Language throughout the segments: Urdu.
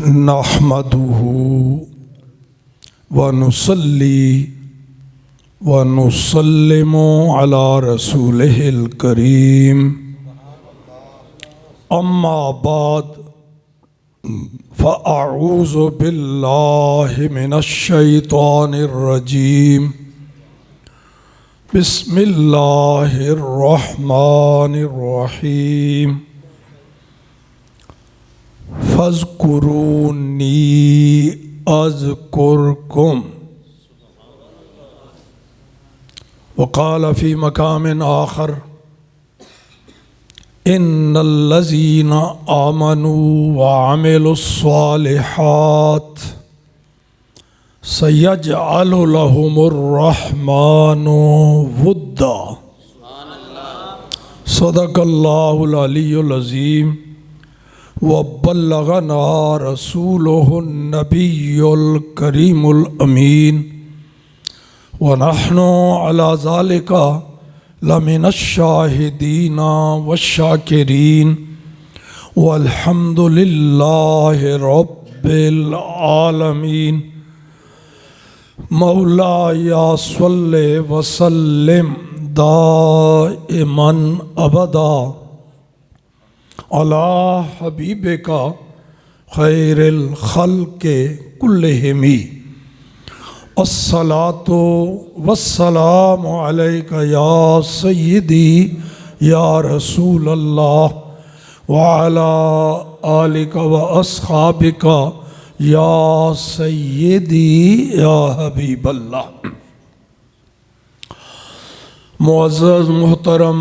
نحمده ونصلي ونسلم على رسوله الكريم اما بعد فاعوذ بالله من الشيطان الرجيم بسم الله الرحمن الرحيم فاذكروني اذكركم وقال في مقام آخر ان الذين آمنوا وعملوا الصالحات سيجعل لهم الرحمن ودا صدق الله العلي العظيم وبلغنا رسوله النبي الكريم الأمين ونحن على ذلك لمن الشاهدين والشاكرين والحمد لله رب العالمين مولاي صل وسلم دائما أبدا على حبيبك خير الخلق كلهم الصلاة والسلام عليك يا سيدي يا رسول الله وعلى آلك وأصحابك يا سيدي يا حبيب الله. معزز محترم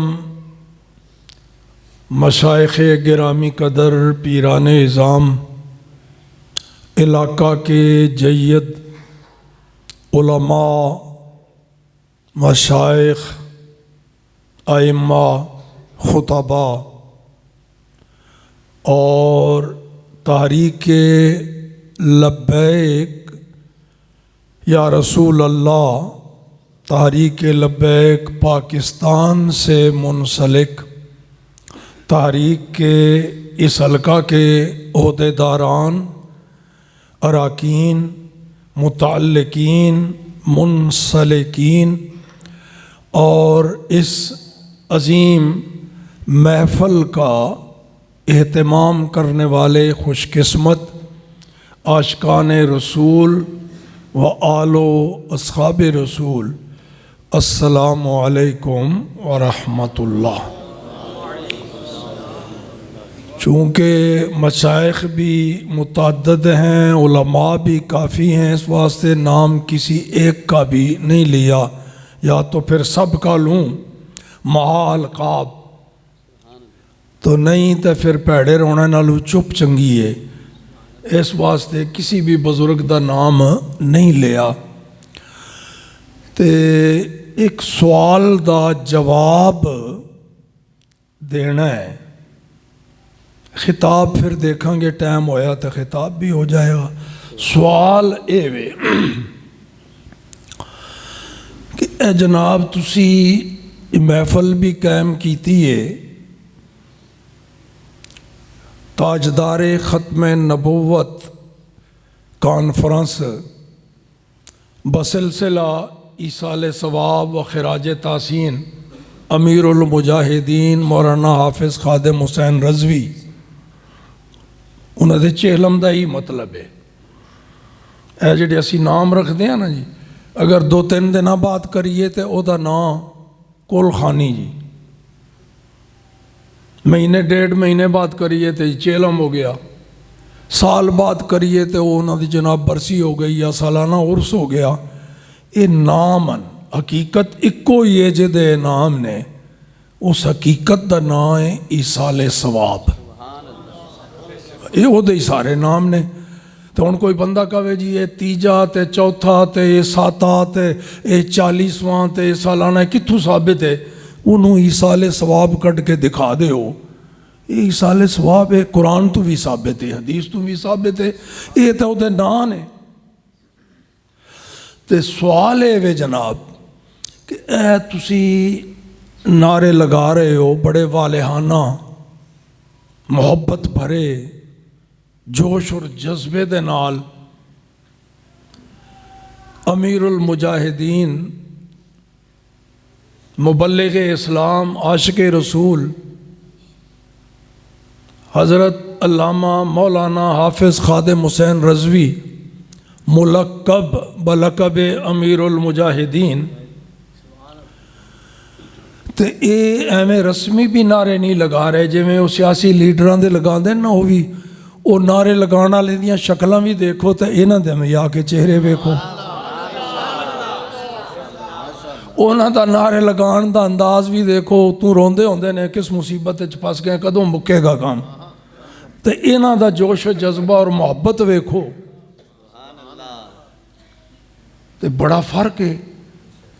مشائخ گرامی قدر پیران اعظام علاقہ کے جید علماء مشائخ ائمہ خطبہ اور تحریک لبیک یا رسول اللہ تحریک لبیک پاکستان سے منسلک تحریک کے اس حلقہ کے عہدیداران اراکین متعلقین منسلکین اور اس عظیم محفل کا اہتمام کرنے والے خوش قسمت عاشقان رسول و آل و اصحاب رسول، السلام علیکم ورحمۃ اللہ. چونکہ مشائخ بھی متعدد ہیں، علماء بھی کافی ہیں، اس واسطے نام کسی ایک کا بھی نہیں لیا، یا تو پھر سب کا لوں مہا القاب تو نہیں تو پھر پیڑے رونے نالو چپ چنگی ہے، اس واسطے کسی بھی بزرگ دا نام نہیں لیا. تے ایک سوال دا جواب دینا ہے. خطاب پھر دیکھیں گے، ٹائم ہویا تو خطاب بھی ہو جائے گا. سوال اے وے کہ اے جناب تسی محفل بھی قائم کیتی ہے، تاجدار ختم نبوت کانفرنس بسلسلہ ایصال ثواب و خراج تحسین امیر المجاہدین مولانا حافظ خادم حسین رضوی، انہوں نے چہلم دا ہی مطلب ہے. اے جڑے اسی نام رکھ دیا نا جی، اگر 2-3 دن بعد کریے تو او دا نام کول خانی جی، مہینے 1.5 مہینے بعد کریے تو چہلم ہو گیا، سال بعد کریے تو انہوں دی جناب برسی ہو گئی یا سالانہ عرس ہو گیا. یہ نام حقیقت اکو ہی ہے جدے نام نے، اس حقیقت دا نام ہے ایصال ثواب. یہ وہ دے سارے نام نے. تو ان کوئی بندہ کہے جی یہ تیجا تے چوتھا تے یہ ساتا تے یہ 40واں تے یہ سالانہ کتھوں ثابت ہے؟ انہوں ایصال ثواب کٹ کے دکھا دے ہو. یہ ایصال ثواب ہے، قرآن تو بھی ثابت ہے، حدیث تو بھی ثابت ہے، یہ تو وہ دے نام ہے. تے سوال ہے وے جناب کہ اے تسی نعرے لگا رہے ہو بڑے والہانہ محبت بھرے جوش اور جذبے دے نال امیر المجاہدین مبلغ اسلام عاشق رسول حضرت علامہ مولانا حافظ خادم حسین رضوی ملقب بلقب امیر المجاہدین تے اے ایویں رسمی بھی نعرے نہیں لگا رہے جویں وہ سیاسی لیڈراں دے لگاندے نا، وہ بھی وہ نعرے لگانے والے دیاں شکلاں بھی دیکھو تے انہاں دے میں آ کے چہرے ویکھو، انہاں دا نعرے لگان دا انداز بھی دیکھو، تو روندے ہوندے نے کس مصیبت وچ پھس گئے، کدوں مکے گا کام، تے انہاں دا جوش و جذبہ اور محبت ویکھو، تے بڑا فرق ہے۔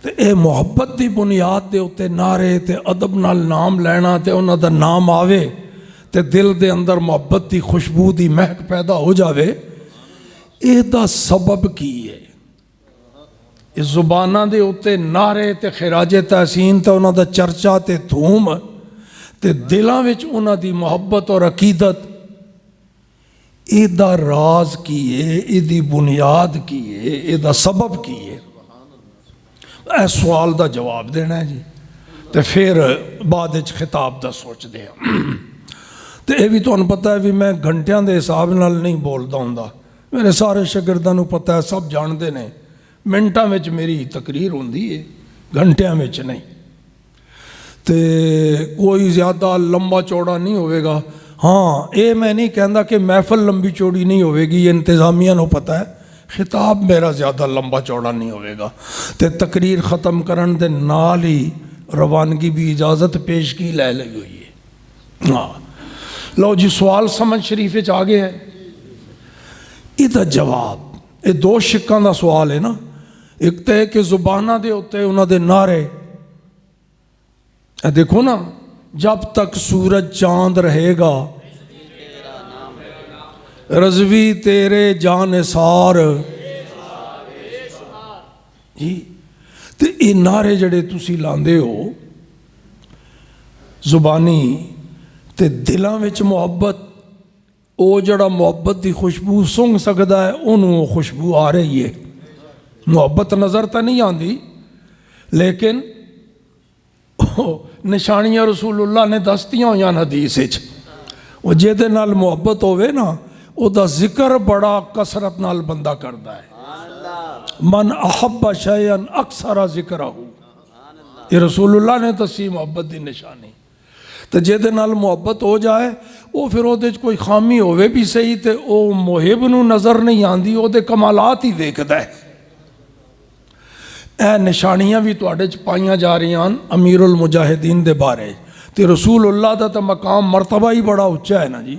تے اے محبت دی بنیاد دے اتے نعرے تے ادب نال نام لینا تے انہاں دا نام آوے تے دل دے اندر محبت دی خوشبو دی مہک پیدا ہو جاوے، اے دا سبب کی ہے؟ اس زباناں دے اتے نعرے تے خراج تحسین تے انہاں دا چرچا تے دھوم تے دلاں وچ انہاں دی محبت اور عقیدت، اے دا راز کی ہے، اے دی بنیاد کی ہے، اے دا سبب کی ہے؟ اے سوال دا جواب دینا ہے جی، تے پھر بعد وچ خطاب دا سوچ دے تے اے بھی تانوں پتہ ہے بھی میں گھنٹیاں دے حساب نال نہیں بولدا ہوندا، میرے سارے شاگرداں نوں پتہ ہے، سب جاندے نے، منٹاں وچ میری تقریر ہوندی ہے، گھنٹیاں وچ نہیں، تے کوئی زیادہ لمبا چوڑا نہیں ہوئے گا۔ ہاں اے میں نہیں کہندا کہ محفل لمبی چوڑی نہیں ہوئے گی، انتظامیہ نو پتہ ہے، خطاب میرا زیادہ لمبا چوڑا نہیں ہوئے گا، تے تقریر ختم کرن دے نال ہی روانگی بھی اجازت پیش کی لے لئی ہوئی ہے۔ ہاں لو جی، سوال سمجھ شریف وچ آ گیا ہے، ایدہ جواب، یہ دو شکاں دا سوال ہے نا، ایک تے کہ زبانہ دے ہوتے انہاں دے نعرے، دیکھو نا، جب تک سورج چاند رہے گا رضوی تیرے جانثار، جی تے یہ نعرے جڑے تسی لاندے ہو زبانی تے دلاں وچ محبت، او جڑا محبت دی خوشبو سنگ سکدا ہے انہوں خوشبو آ رہی ہے، محبت نظر تا نہیں آندی، لیکن نشانیاں رسول اللہ نے دستیاں ہویاں حدیث وچ، وہ جہدے نال محبت ہوئے نا او دا ذکر بڑا کثرت نال بندہ کردا ہے، من احب شیئا اکثر ذکرہ، یہ رسول اللہ نے دسی محبت دی نشانی، تو جہدے نال محبت ہو جائے وہ پھر وہ کوئی خامی ہوئے بھی صحیح تے او محب نو نظر نہیں آندی، وہ دے کمالات ہی دیکھدا ہے۔ اے نشانیاں بھی تواڈے چ پائیاں جا رہی ہیں امیر المجاہدین دے بارے، تے رسول اللہ دا تا مقام مرتبہ ہی بڑا اچھا ہے نا جی،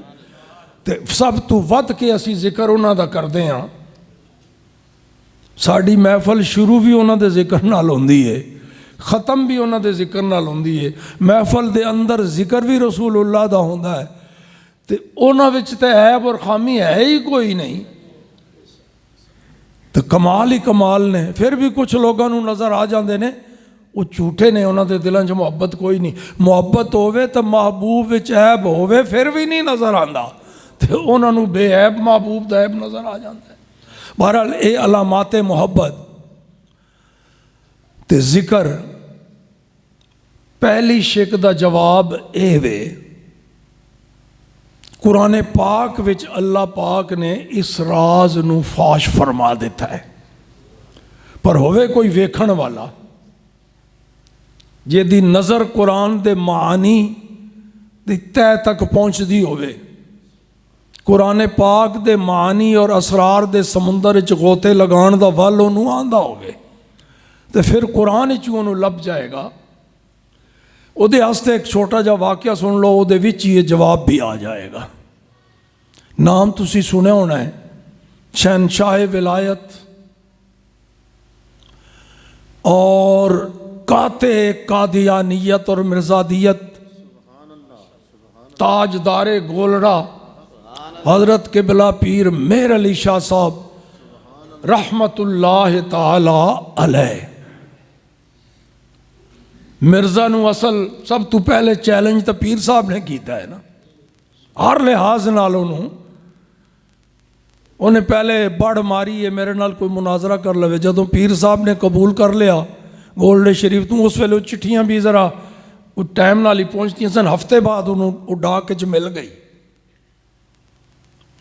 تے سب تو ود کے اسی ذکر انہاں دا کردے ہاں، ساڑی محفل شروع بھی انہاں دے ذکر نال ہوندی ہے، ختم بھی انہاں دے ذکر نال ہوندی ہے، محفل دے اندر ذکر بھی رسول اللہ دا ہوندا ہے، تے انہاں وچ تے عیب اور خامی ہے ہی کوئی نہیں، تو کمال ہی کمال نے، پھر بھی کچھ لوگاں نوں نظر آ جاندے نے وہ جھوٹے نے، انہاں دے دلاں 'چ محبت کوئی نہیں، محبت ہوئے تو محبوب وچ عیب ہوئے پھر بھی نہیں نظر آندا، تے انہاں نوں بے عیب محبوب دا عیب نظر آ جاندا ہے۔ بہرحال اے علامات محبت تے ذکر، پہلی شک دا جواب اے وے، قرآن پاک وچ اللہ پاک نے اس راز نو فاش فرما دیتا ہے، پر ہوئے کوئی ویکھن والا جے دی نظر قرآن دے معانی دی تہ تک پہنچ دی ہوئے، قرآن پاک دے معانی اور اسرار دے سمندر وچ غوطے لگان دا ول انہوں آندا ہوئے، تے پھر قرآن وچ انہوں لب جائے گا، او دے ہستے ایک چھوٹا جا واقعہ سن لو، او دے وچ یہ جواب بھی آ جائے گا۔ نام تسی سنے ہونا ہے شہنشاہ ولایت اور قاطع قادیانیت اور مرزادیت، تاجدار گولڑا حضرت قبلہ پیر مہر علی شاہ صاحب رحمت اللہ تعالی علیہ۔ مرزا نو اصل سب تو پہلے چیلنج تو پیر صاحب نے کیتا ہے نا، ہر لحاظ نال انہوں ਉਹਨੇ ਪਹਿਲੇ ਬੜ ਮਾਰੀ ਹੈ ਮੇਰੇ ਨਾਲ ਕੋਈ ਮੁਨਾਜ਼ਰਾ ਕਰ ਲਵੇ। ਜਦੋਂ ਪੀਰ ਸਾਹਿਬ ਨੇ ਕਬੂਲ ਕਰ ਲਿਆ ਗੋਲਡ ਸ਼ਰੀਫ ਤੋਂ, ਉਸ ਵੇਲੇ ਉਹ ਚਿੱਠੀਆਂ ਵੀ ਜ਼ਰਾ ਉਹ ਟਾਈਮ ਨਾਲ ਹੀ ਪਹੁੰਚਦੀਆਂ ਸਨ। ਹਫ਼ਤੇ ਬਾਅਦ ਉਹਨੂੰ ਉਹ ਡਾਕ 'ਚ ਮਿਲ ਗਈ,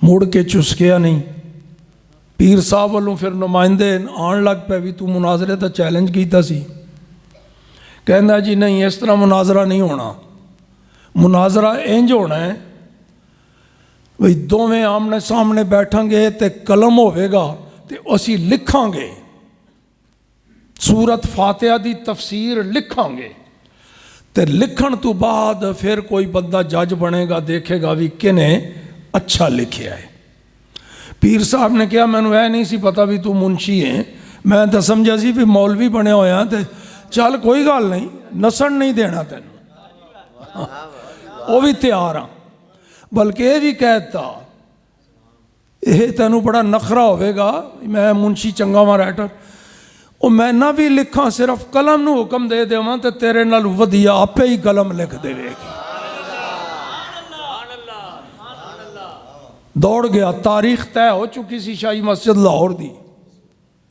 ਮੁੜ ਕੇ ਚੁਸਕਿਆ ਨਹੀਂ। ਪੀਰ ਸਾਹਿਬ ਵੱਲੋਂ ਫਿਰ ਨੁਮਾਇੰਦੇ ਆਉਣ ਲੱਗ ਪਏ ਵੀ ਤੂੰ ਮੁਨਾਜ਼ਰੇ ਦਾ ਚੈਲੰਜ ਕੀਤਾ ਸੀ। ਕਹਿੰਦਾ ਜੀ ਨਹੀਂ, ਇਸ ਤਰ੍ਹਾਂ ਮੁਨਾਜ਼ਰਾ ਨਹੀਂ ਹੋਣਾ। ਮੁਨਾਜ਼ਰਾ ਇੰਜ ਹੋਣਾ ਹੈ ਵੀ ਦੋਵੇਂ ਆਮਣੇ ਸਾਹਮਣੇ ਬੈਠਾਂਗੇ ਤੇ ਕਲਮ ਹੋਵੇਗਾ ਤੇ ਅਸੀਂ ਲਿਖਾਂਗੇ, ਸੂਰਤ ਫਾਤਿਹਾ ਦੀ ਤਫਸੀਰ ਲਿਖਾਂਗੇ, ਤੇ ਲਿਖਣ ਤੋਂ ਬਾਅਦ ਫਿਰ ਕੋਈ ਬੰਦਾ ਜੱਜ ਬਣੇਗਾ, ਦੇਖੇਗਾ ਵੀ ਕਿਨੇ ਅੱਛਾ ਲਿਖਿਆ ਹੈ। ਪੀਰ ਸਾਹਿਬ ਨੇ ਕਿਹਾ ਮੈਨੂੰ ਇਹ ਨਹੀਂ ਸੀ ਪਤਾ ਵੀ ਤੂੰ ਮੁਨਸ਼ੀ ਹੈ, ਮੈਂ ਤਾਂ ਸਮਝਿਆ ਸੀ ਵੀ ਮੌਲਵੀ ਬਣਿਆ ਹੋਇਆ, ਤੇ ਚੱਲ ਕੋਈ ਗੱਲ ਨਹੀਂ, ਨਸਣ ਨਹੀਂ ਦੇਣਾ ਤੈਨੂੰ, ਉਹ ਵੀ ਤਿਆਰ ਆ। ਬਲਕਿ ਇਹ ਵੀ ਕਹਿ ਦਿੱਤਾ ਇਹ ਤੈਨੂੰ ਬੜਾ ਨਖਰਾ ਹੋਵੇਗਾ ਮੈਂ ਮੁਨਸ਼ੀ ਚੰਗਾ ਵਾਂ ਰਾਈਟਰ, ਉਹ ਮੈਂ ਨਾ ਵੀ ਲਿਖਾਂ, ਸਿਰਫ ਕਲਮ ਨੂੰ ਹੁਕਮ ਦੇ ਦੇਵਾਂ ਤੇ ਤੇਰੇ ਨਾਲ ਵਧੀਆ ਆਪੇ ਹੀ ਕਲਮ ਲਿਖ ਦੇਵੇਗੀ। ਦੌੜ ਗਿਆ। ਤਾਰੀਖ ਤੈਅ ਹੋ ਚੁੱਕੀ ਸੀ ਸ਼ਾਹੀ ਮਸਜਿਦ ਲਾਹੌਰ ਦੀ,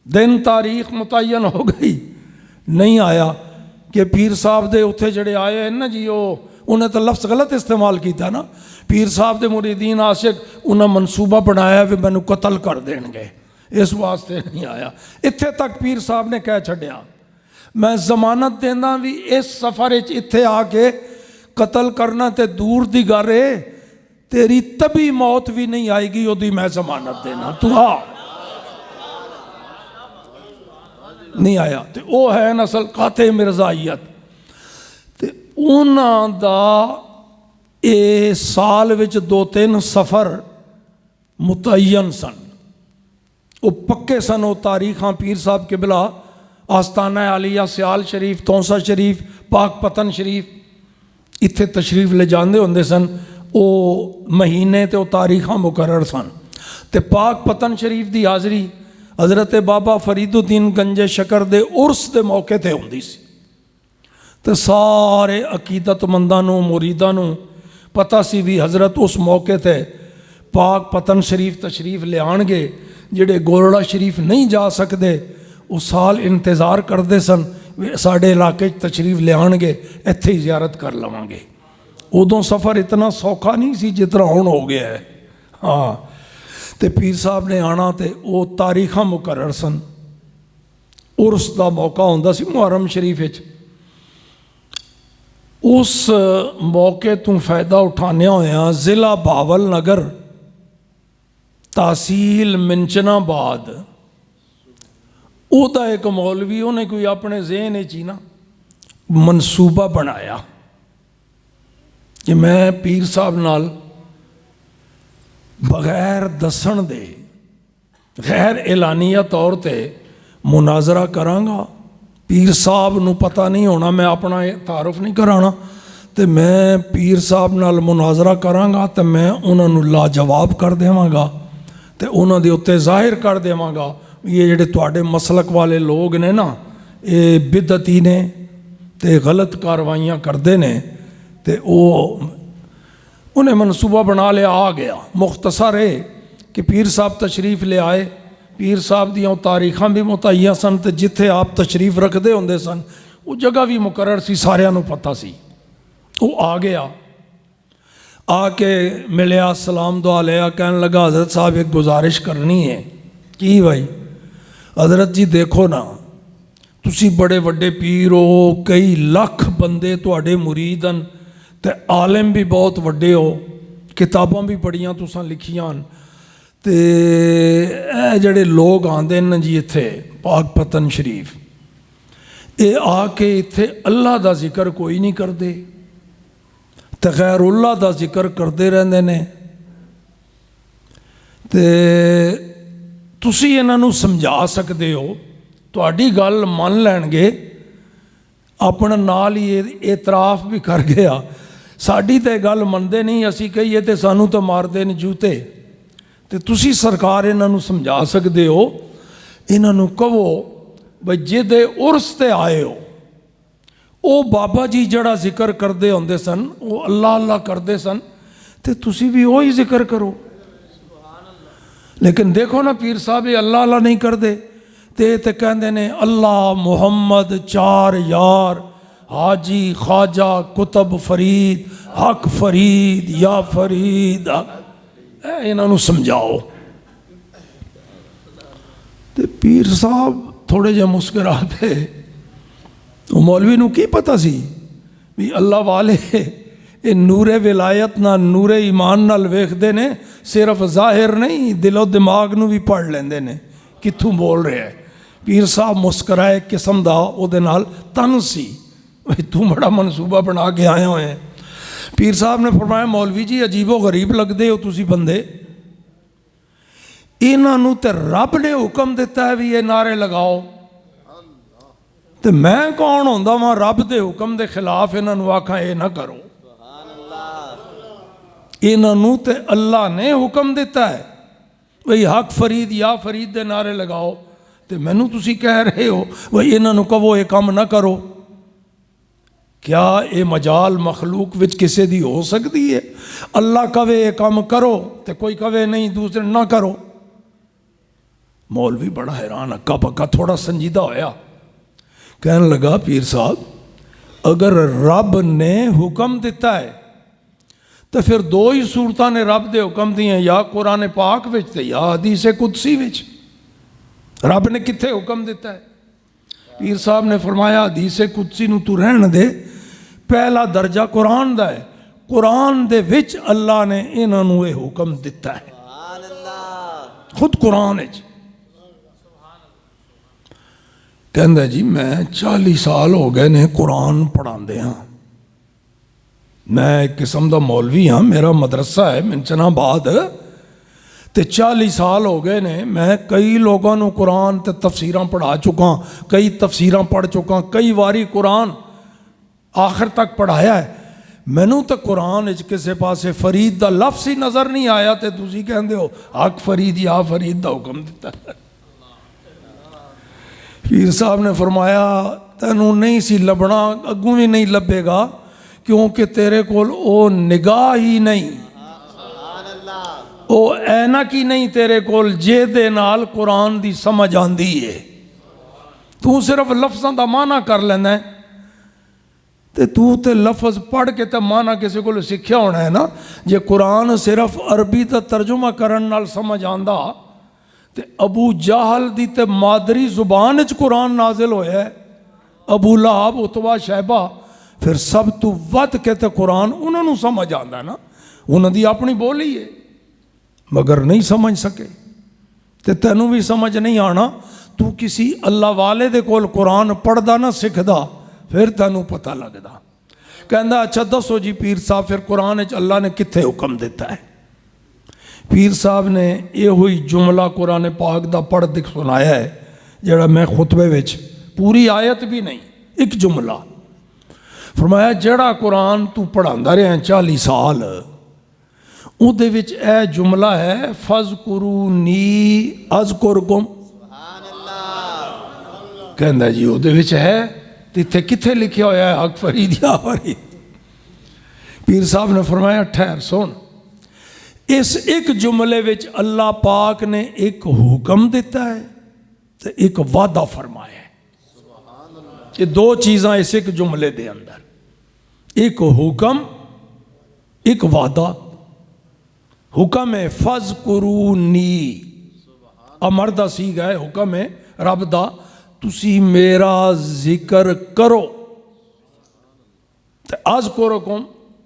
ਦਿਨ ਤਾਰੀਖ ਮੁਤਅਯਨ ਹੋ ਗਈ, ਨਹੀਂ ਆਇਆ ਕਿ ਪੀਰ ਸਾਹਿਬ ਦੇ ਉੱਥੇ ਜਿਹੜੇ ਆਏ ਹਨ ਨਾ ਜੀ, ਉਹਨੇ ਤਾਂ ਲਫ਼ਜ਼ ਗਲਤ ਇਸਤੇਮਾਲ ਕੀਤਾ ਨਾ। ਪੀਰ ਸਾਹਿਬ ਦੇ ਮੁਰੀਦੀਨ ਆਸ਼ਿਕ ਉਹਨਾਂ ਮਨਸੂਬਾ ਬਣਾਇਆ ਵੀ ਮੈਨੂੰ ਕਤਲ ਕਰ ਦੇਣਗੇ, ਇਸ ਵਾਸਤੇ ਨਹੀਂ ਆਇਆ। ਇੱਥੇ ਤੱਕ ਪੀਰ ਸਾਹਿਬ ਨੇ ਕਹਿ ਛੱਡਿਆ ਮੈਂ ਜ਼ਮਾਨਤ ਦੇਂਦਾ ਵੀ ਇਸ ਸਫ਼ਰ ਵਿੱਚ ਇੱਥੇ ਆ ਕੇ ਕਤਲ ਕਰਨਾ ਤੇ ਦੂਰ ਦੀ ਗੱਲ ਹੈ, ਤੇਰੀ ਤਬੀ ਮੌਤ ਵੀ ਨਹੀਂ ਆਏਗੀ, ਉਹਦੀ ਮੈਂ ਜ਼ਮਾਨਤ ਦੇਣਾ, ਤੂੰ ਆ। ਨਹੀਂ ਆਇਆ। ਤੇ ਉਹ ਹੈ ਨਸਲ ਕਾਤੇ ਮਿਰਜ਼ਾਈਅਤ। ਤੇ ਉਹਨਾਂ ਦਾ ਇਹ ਸਾਲ ਵਿੱਚ 2-3 ਸਫ਼ਰ ਮੁਤਅਯਨ ਸਨ, ਉਹ ਪੱਕੇ ਸਨ। ਉਹ ਤਾਰੀਖਾਂ ਪੀਰ ਸਾਹਿਬ ਕਿਬਲਾ ਆਸਤਾਨਾ ਆਲੀਆ ਸਿਆਲ ਸ਼ਰੀਫ, ਤੌਂਸਾ ਸ਼ਰੀਫ, ਪਾਕ ਪਤਨ ਸ਼ਰੀਫ ਇੱਥੇ ਤਸ਼ਰੀਫ ਲੈ ਜਾਂਦੇ ਹੁੰਦੇ ਸਨ। ਉਹ ਮਹੀਨੇ ਤੇ ਉਹ ਤਾਰੀਖਾਂ ਮੁਕਰਰ ਸਨ। ਤੇ ਪਾਕ ਪਤਨ ਸ਼ਰੀਫ ਦੀ ਹਾਜ਼ਰੀ ਹਜ਼ਰਤ ਬਾਬਾ ਫਰੀਦੁਦੀਨ ਗੰਜੇ ਸ਼ਕਰ ਦੇ ਉਰਸ ਦੇ ਮੌਕੇ ਤੇ ਹੁੰਦੀ ਸੀ। ਤੇ ਸਾਰੇ ਅਕੀਦਤਮੰਦਾਂ ਨੂੰ, ਮੁਰੀਦਾਂ ਨੂੰ ਪਤਾ ਸੀ ਵੀ ਹਜ਼ਰਤ ਉਸ ਮੌਕੇ ਤੇ ਪਾਕ ਪਤਨ ਸ਼ਰੀਫ ਤਸ਼ਰੀਫ ਲਿਆਉਣਗੇ। ਜਿਹੜੇ ਗੋਲੜਾ ਸ਼ਰੀਫ ਨਹੀਂ ਜਾ ਸਕਦੇ ਉਹ ਸਾਲ ਇੰਤਜ਼ਾਰ ਕਰਦੇ ਸਨ ਵੀ ਸਾਡੇ ਇਲਾਕੇ 'ਚ ਤਸ਼ਰੀਫ ਲਿਆਉਣਗੇ, ਇੱਥੇ ਹੀ ਜ਼ਿਆਰਤ ਕਰ ਲਵਾਂਗੇ। ਉਦੋਂ ਸਫ਼ਰ ਇਤਨਾ ਸੌਖਾ ਨਹੀਂ ਸੀ ਜਿਤਨਾ ਹੁਣ ਹੋ ਗਿਆ ਹੈ। ਹਾਂ, ਤੇ ਪੀਰ ਸਾਹਿਬ ਨੇ ਆਉਣਾ ਤੇ ਉਹ ਤਾਰੀਖਾਂ ਮੁਕਰਰ ਸਨ। ਉਰਸ ਦਾ ਮੌਕਾ ਹੁੰਦਾ ਸੀ ਮੁਹਰਮ ਸ਼ਰੀਫ ਵਿੱਚ। ਉਸ ਮੌਕੇ ਤੋਂ ਫਾਇਦਾ ਉਠਾਉਂਦਿਆਂ ਹੋਇਆਂ ਜ਼ਿਲ੍ਹਾ ਬਾਵਲ ਨਗਰ, ਤਹਿਸੀਲ ਮਿੰਚਨਾਬਾਦ, ਉਹਦਾ ਇੱਕ ਮੌਲਵੀ, ਉਹਨੇ ਕੋਈ ਆਪਣੇ ਜ਼ਿਹਨ ਵਿੱਚ ਹੀ ਨਾ ਮਨਸੂਬਾ ਬਣਾਇਆ ਕਿ ਮੈਂ ਪੀਰ ਸਾਹਿਬ ਨਾਲ ਬਗੈਰ ਦੱਸਣ ਦੇ, ਗੈਰ ਐਲਾਨੀਆ ਤੌਰ ਤੇ ਮੁਨਾਜ਼ਰਾ ਕਰਾਂਗਾ। ਪੀਰ ਸਾਹਿਬ ਨੂੰ ਪਤਾ ਨਹੀਂ ਹੋਣਾ, ਮੈਂ ਆਪਣਾ ਤਾਰਫ ਨਹੀਂ ਕਰਾਉਣਾ, ਤੇ ਮੈਂ ਪੀਰ ਸਾਹਿਬ ਨਾਲ ਮੁਨਾਜ਼ਰਾ ਕਰਾਂਗਾ ਤੇ ਮੈਂ ਉਹਨਾਂ ਨੂੰ ਲਾਜਵਾਬ ਕਰ ਦੇਵਾਂਗਾ ਤੇ ਉਹਨਾਂ ਦੇ ਉੱਤੇ ਜ਼ਾਹਿਰ ਕਰ ਦੇਵਾਂਗਾ ਵੀ ਇਹ ਜਿਹੜੇ ਤੁਹਾਡੇ ਮਸਲਕ ਵਾਲੇ ਲੋਕ ਨੇ ਨਾ, ਇਹ ਬਿਦਅਤੀ ਨੇ ਤੇ ਗਲਤ ਕਾਰਵਾਈਆਂ ਕਰਦੇ ਨੇ। ਤੇ ਉਹਨੇ ਮਨਸੂਬਾ ਬਣਾ ਲਿਆ। ਆ ਗਿਆ। ਮੁਖਤਸਰ ਹੈ ਕਿ ਪੀਰ ਸਾਹਿਬ ਤਸ਼ਰੀਫ ਲੈ ਆਏ। ਪੀਰ ਸਾਹਿਬ ਦੀਆਂ ਤਾਰੀਖਾਂ ਵੀ ਮੁਤਅਯਨ ਸਨ ਤੇ ਜਿੱਥੇ ਆਪ ਤਸ਼ਰੀਫ ਰੱਖਦੇ ਹੁੰਦੇ ਸਨ ਉਹ ਜਗ੍ਹਾ ਵੀ ਮੁਕਰਰ ਸੀ, ਸਾਰਿਆਂ ਨੂੰ ਪਤਾ ਸੀ। ਉਹ ਆ ਗਿਆ, ਆ ਕੇ ਮਿਲਿਆ, ਸਲਾਮ ਦੁਆ ਲਿਆ, ਕਹਿਣ ਲੱਗਾ ਹਜ਼ਰਤ ਸਾਹਿਬ ਇੱਕ ਗੁਜ਼ਾਰਿਸ਼ ਕਰਨੀ ਹੈ। ਕੀ ਭਾਈ? ਹਜ਼ਰਤ ਜੀ ਦੇਖੋ ਨਾ, ਤੁਸੀਂ ਬੜੇ ਵੱਡੇ ਪੀਰ ਹੋ, ਕਈ ਲੱਖ ਬੰਦੇ ਤੁਹਾਡੇ ਮੁਰੀਦ ਹਨ ਤੇ ਆਲਿਮ ਵੀ ਬਹੁਤ ਵੱਡੇ ਹੋ, ਕਿਤਾਬਾਂ ਵੀ ਬੜੀਆਂ ਤੁਸੀਂ ਲਿਖੀਆਂ ਹਨ, ਤੇ ਇਹ ਜਿਹੜੇ ਲੋਕ ਆਉਂਦੇ ਨੇ ਜੀ ਇੱਥੇ ਪਾਕ ਪਤਨ ਸ਼ਰੀਫ, ਇਹ ਆ ਕੇ ਇੱਥੇ ਅੱਲਾ ਦਾ ਜ਼ਿਕਰ ਕੋਈ ਨਹੀਂ ਕਰਦੇ ਤੇ ਗੈਰੁੱਲਾ ਦਾ ਜ਼ਿਕਰ ਕਰਦੇ ਰਹਿੰਦੇ ਨੇ। ਤੇ ਤੁਸੀਂ ਇਹਨਾਂ ਨੂੰ ਸਮਝਾ ਸਕਦੇ ਹੋ, ਤੁਹਾਡੀ ਗੱਲ ਮੰਨ ਲੈਣਗੇ। ਆਪਣਾ ਨਾਲ ਹੀ ਇਹ ਇਤਰਾਫ ਵੀ ਕਰ ਗਿਆ, ਸਾਡੀ ਤਾਂ ਗੱਲ ਮੰਨਦੇ ਨਹੀਂ, ਅਸੀਂ ਕਹੀਏ ਤੇ ਸਾਨੂੰ ਤਾਂ ਮਾਰਦੇ ਨੇ ਜੂਤੇ। ਤੇ ਤੁਸੀਂ ਸਰਕਾਰ ਇਹਨਾਂ ਨੂੰ ਸਮਝਾ ਸਕਦੇ ਹੋ, ਇਹਨਾਂ ਨੂੰ ਕਹੋ ਬਈ ਜਿਹਦੇ ਉਰਸ ਤੇ ਆਏ ਹੋ, ਉਹ ਬਾਬਾ ਜੀ ਜਿਹੜਾ ਜ਼ਿਕਰ ਕਰਦੇ ਹੁੰਦੇ ਸਨ, ਉਹ ਅੱਲਾ ਅੱਲਾ ਕਰਦੇ ਸਨ, ਤੇ ਤੁਸੀਂ ਵੀ ਉਹੀ ਜ਼ਿਕਰ ਕਰੋ। لیکن دیکھو نا پیر صاحب یہ اللہ اللہ نہیں کرتے تے کہندے نے اللہ محمد چار یار حاجی خواجہ کتب فرید حق فرید یا فرید انہاں نوں سمجھاؤ. تے پیر صاحب تھوڑے جے مسکرا پے. مولوی نوں کی پتہ سی بھی اللہ والے یہ نور ولایت نہ نور ایمان نال ویکھدے نے, صرف ظاہر نہیں دل و دماغ نو بھی پڑھ لیندے نے کتھوں بول رہے ہیں. پیر صاحب مسکرائے قسم دا او دے نال تن سی تو بڑا منصوبہ بنا کے آئے ہوئے ہیں. پیر صاحب نے فرمایا مولوی جی عجیب و غریب لگدے ہو تسی بندے, انہاں نوں تے رب نے حکم دیتا ہے بھی یہ نعرے لگاؤ, تے میں کون ہوندا واں رب دے حکم دے خلاف انہاں نوں آکھاں اے نہ کرو. انہاں نوں تے اللہ نے حکم دیتا ہے بھئی حق فرید یا فرید دے نعرے لگاؤ, تے مینوں تسی کہہ رہے ہو بھئی انہاں نوں کہو یہ کام نہ کرو. کیا یہ مجال مخلوق وچ کسے دی ہو سکتی ہے؟ اللہ کہے یہ کام کرو تے کوئی کہے نہیں دوسرے نہ کرو. مولوی بڑا حیران اکا پکا تھوڑا سنجیدہ ہویا, کہنے لگا پیر صاحب اگر رب نے حکم دیتا ہے تو پھر دو ہی صورتاں نے رب دے حکم دی ہیں, یا قرآن پاک وچ تے یا حدیث قدسی وچ. رب نے کتھے حکم دیتا ہے؟ پیر صاحب نے فرمایا حدیث قدسی نو تو رہن دے, پہلا درجہ قرآن دا ہے. قرآن دے وچ اللہ نے انہاں نو یہ حکم دیتا ہے, خود قرآن وچ. کہندا جی میں 40 سال ہو گئے نے قرآن پڑھاندے ہاں, میں ایک قسم دا مولوی ہاں, میرا مدرسہ ہے منچنا بعد, تے 40 سال ہو گئے نے میں کئی لوگوں نو قرآن تے تفسیراں پڑھا چکا, کئی تفسیراں پڑھ چکا, کئی واری قرآن آخر تک پڑھایا ہے. مینوں تے قرآن وچ کسے پاسے فرید دا لفظ ہی نظر نہیں آیا, تے تسی کہندے ہو حق فرید یا فرید دا حکم دیتا ہے. پیر صاحب نے فرمایا تینوں نہیں سی لبنا, اگوں بھی نہیں لبے گا, کیونکہ تیرے کول او نگاہ ہی نہیں, او اینک ہی نہیں تیرے کول جے دے نال قرآن دی سمجھ آندی ہے. تو صرف لفظاں دا معنی کر لینا ہے, تے لفظ پڑھ کے تے معنی کسی کو سکھیا ہونا ہے نا. جے قرآن صرف عربی تے ترجمہ کرن نال سمجھ آندا تے ابو جہل دی تے مادری زبان وچ قرآن نازل ہویا ہے, ابو لہب اتبا شیبہ, پھر سب تو ود کے تے قرآن انہوں نے سمجھ آندا ہے نا, انہوں دی اپنی بولی ہے, مگر نہیں سمجھ سکے. تے تینوں بھی سمجھ نہیں آنا, تو کسی اللہ والے دے کول قرآن پڑھدا نہ سکھدا, پھر تینوں پتہ لگدا. کہندا اچھا دسو جی پیر صاحب پھر قرآن وچ اللہ نے کتھے حکم دیتا ہے؟ پیر صاحب نے یہ ہوئی جملہ قرآن پاک دا پڑھ دکھ سنایا ہے, جڑا میں خطبے وچ پوری آیت بھی نہیں, ایک جملہ. فرمایا جڑا قرآن تو پڑھاندا رہے ہیں 40 سال, او دے وچ اے جملہ ہے فَذْكُرُونِی أَذْكُرْكُمْ. کہندا جی او دے وچ ہے, تیتھے کتھے لکھیا ہویا ہے حق فرید یا فرید؟ پیر صاحب نے فرمایا ٹھہر سن, اس ایک جملے وچ اللہ پاک نے ایک حکم دیتا ہے تو ایک وعدہ فرمایا ہے. یہ دو چیزاں اس ایک جملے دے اندر, ایک حکم ایک وعدہ. حکم ہے فَذْكُرُونِی, امر دا سیغہ ہے, حکم ہے رب دا, تسی میرا ذکر کرو. اذکرکم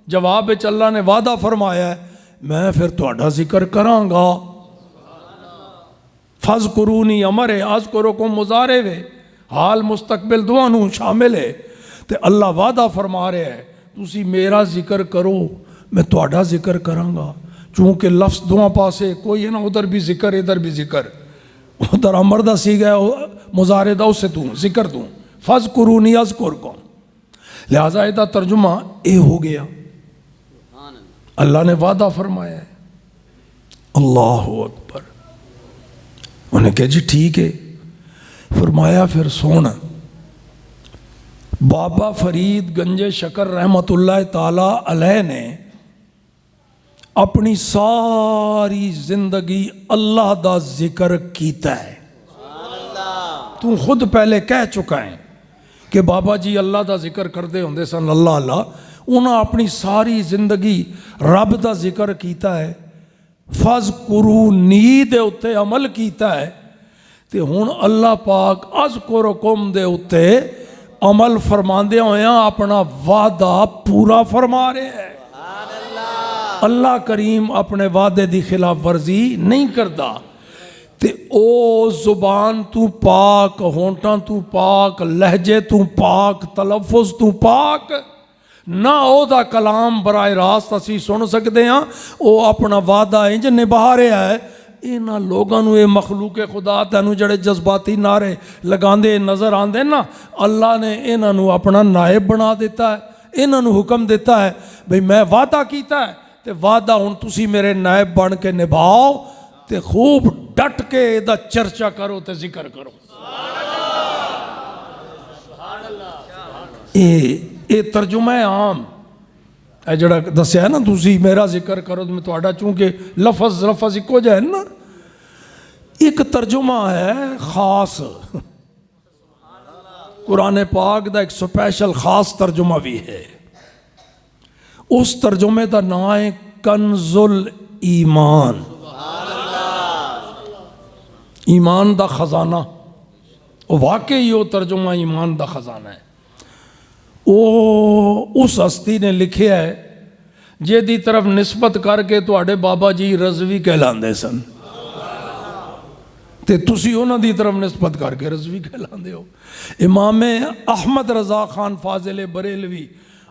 جواب وچ اللہ نے وعدہ فرمایا ہے میں پھر تہاڈا ذکر کراں گا. فَذْكُرُونِی امر ہے, اذکرکم مضارع ہے, حال مستقبل دونوں شامل ہے. تے اللہ وعدہ فرما رہے ہے تسی میرا ذکر کرو میں تہاڈا ذکر کراں گا. چونکہ لفظ دونوں پاسے کوئی ہے نا, ادھر بھی ذکر ادھر بھی ذکر, ادھر امر دا سیغہ ہے مضارع دا اسے دوں ذکر دوں. فَذْكُرُونِی اذکرکم, لہذا یہ ترجمہ اے ہو گیا. اللہ نے وعدہ فرمایا ہے. اللہ اکبر. انہیں کہا جی ٹھیک ہے. فرمایا پھر سونا بابا فرید گنج شکر رحمت اللہ تعالی علیہ نے اپنی ساری زندگی اللہ دا ذکر کیتا ہے. تو خود پہلے کہہ چکا ہے کہ بابا جی اللہ دا ذکر کردے ہوندے سن اللہ اللہ. انہاں اپنی ساری زندگی رب دا ذکر کیتا ہے. فَاذْكُرُونِی دے اُتے عمل کیتا ہے. تے ہن اللہ پاک اذکرکم دے اُتے عمل فرماندے ہویاں اپنا وعدہ پورا فرما رہے ہیں. اللہ کریم اپنے وعدے دی خلاف ورزی نہیں کردا. تے او زبان تو پاک، ہونٹاں تو پاک، لہجے تو پاک، تلفظ تو پاک، نہ او دا کلام براہ راست اسی سن سکتے ہیں. او اپنا وعدہ انج نبھا رہا ہے. انہاں لوگاں نو اے مخلوق خدا تینوں جڑے جذباتی نعرے لگاندے نظر آندے نا، اللہ نے انہاں نو اپنا نائب بنا دیتا ہے. انہاں نو حکم دیتا ہے بھئی میں وعدہ کیتا ہے تے وعدہ ہن تسی میرے نائب بن کے نبھاؤ تے خوب ڈٹ کے دا چرچا کرو تے ذکر کرو. اے ترجمہ عام اے جڑا دسیا ہے نا تسی میرا ذکر کرو میں تہاڈا چونکہ لفظ اکو جہا ہے نا. ایک ترجمہ ہے خاص قرآن پاک دا ایک سپیشل خاص ترجمہ بھی ہے. اس ترجمے دا نام ہے کنز الایمان، ایمان دا خزانہ. واقعی وہ ترجمہ ایمان دا خزانہ ہے. وہ اس ہستی نے لکھیا ہے جے دی طرف نسبت کر کے تواڈے بابا جی رضوی کہلاندے سن تے تسی انہاں دی طرف نسبت کر کے رضوی کہلاندے ہو. امام احمد رضا خان فاضل بریلوی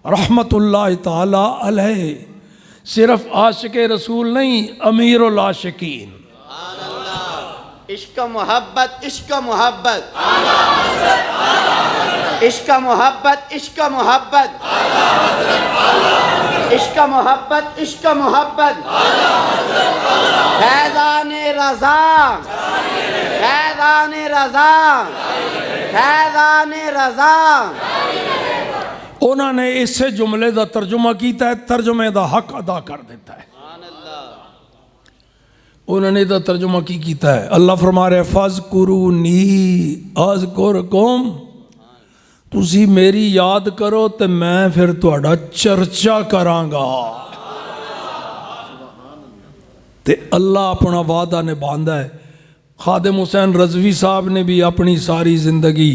رحمت اللہ تعالی علیہ صرف عاشق رسول نہیں، امیر العاشقین. عشق محبت عشق محبت عشق محبت عشق محبت عشق محبت عشق محبت فیضان رضا فیضان رضا فیضان رضا. انہوں نے اس سے جملے دا ترجمہ کیتا ہے، ترجمے دا حق ادا کر دیتا ہے. انہوں نے دا ترجمہ کی کیتا ہے. اللہ فرما رہے فَاذْكُرُونِی اذْكُرْکُم، تسی میری یاد کرو تے میں پھر تہاڈا چرچا کراں گا. تے اللہ اپنا وعدہ نبھاندا ہے. خادم حسین رضوی صاحب نے بھی اپنی ساری زندگی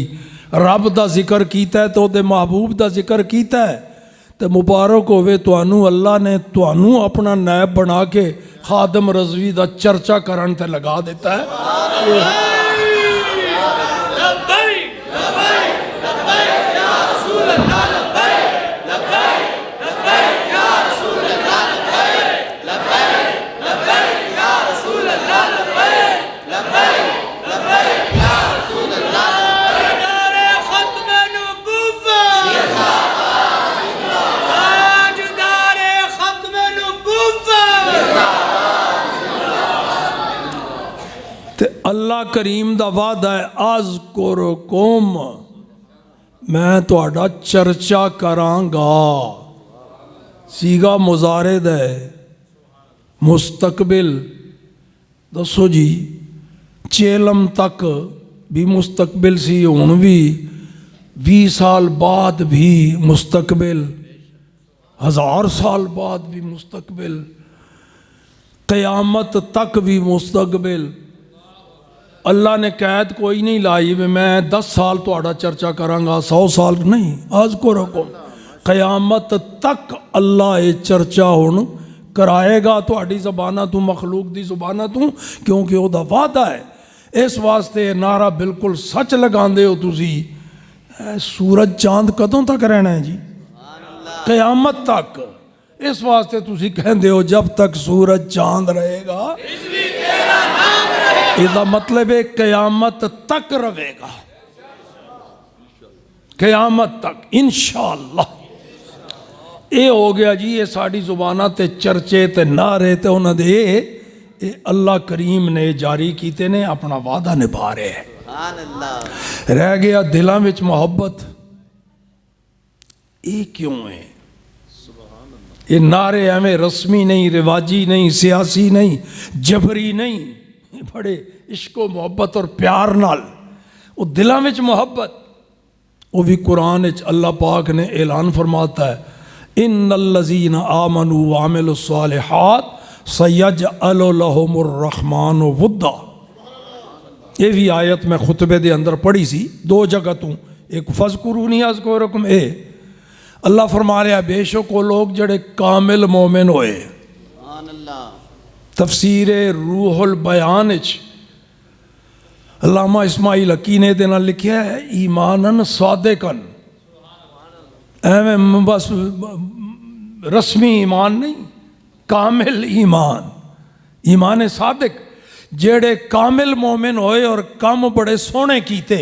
رب دا ذکر کیتا ہے تو دے محبوب دا ذکر کیتا ہے. تے مبارک ہوئے توانو اللہ نے توانو اپنا نائب بنا کے خادم رضوی دا چرچا کرن تے لگا دیتا ہے. اللہ کریم دا وعدہ ہے اذکرکم، میں تہاڈا چرچا کراں گا. سیغہ مضارع ہے، مستقبل. دسو جی چیلم تک بھی مستقبل سی، ہن بھی 20 سال بعد بھی مستقبل، 1000 سال بعد بھی مستقبل، قیامت تک بھی مستقبل. اللہ نے قید کوئی نہیں لائی میں 10 سال تہاڈا چرچا کراں گا، 100 سال نہیں. اذکرکم، قیامت تک اللہ یہ چرچا ہن کرائے گا تہاڈی زبانہ تو، مخلوق دی زبانہ تو، کیونکہ وہ دا وعدہ ہے. اس واسطے نعرہ بالکل سچ لگاندے ہو تسی. سورج چاند کدوں تک رہنا ہے جی؟ قیامت تک. اس واسطے تسی کہندے ہو جب تک سورج چاند رہے گا یہ مطلب ہے قیامت تک رہے گا، قیامت تک انشاءاللہ. اے ہو گیا جی یہ ساڑی زبانہ تے چرچے تے نعرے تے انہوں دے اے اللہ کریم نے جاری کیتے نے اپنا وعدہ نبھا رہے ہیں. رہ گیا دلاں وچ محبت. اے کیوں ہے؟ یہ نعرے ایویں رسمی نہیں، رواجی نہیں، سیاسی نہیں، جبری نہیں، یہ بڑے عشق و محبت اور پیار نال وہ دلاں وچ محبت، وہ بھی قرآن وچ اللہ پاک نے اعلان فرماتا ہے ان الذین آمنوا وعملوا الصالحات سیجعل لهم الرحمن ودا۔ یہ بھی آیت میں خطبے دے اندر پڑھی سی دو جگہ تو، ایک فذکرونی اذکرکم، اللہ فرما رہا ہے بے شک وہ لوگ جڑے کامل مومن ہوئے۔ سبحان اللہ۔ تفسیر روح البیان وچ علامہ اسماعیل حقی نے دے نال لکھیا ہے ایمانن صادقن، ایویں بس رسمی ایمان نہیں، کامل ایمان، ایمان صادق، جڑے کامل مومن ہوئے اور کام بڑے سونے کیتے،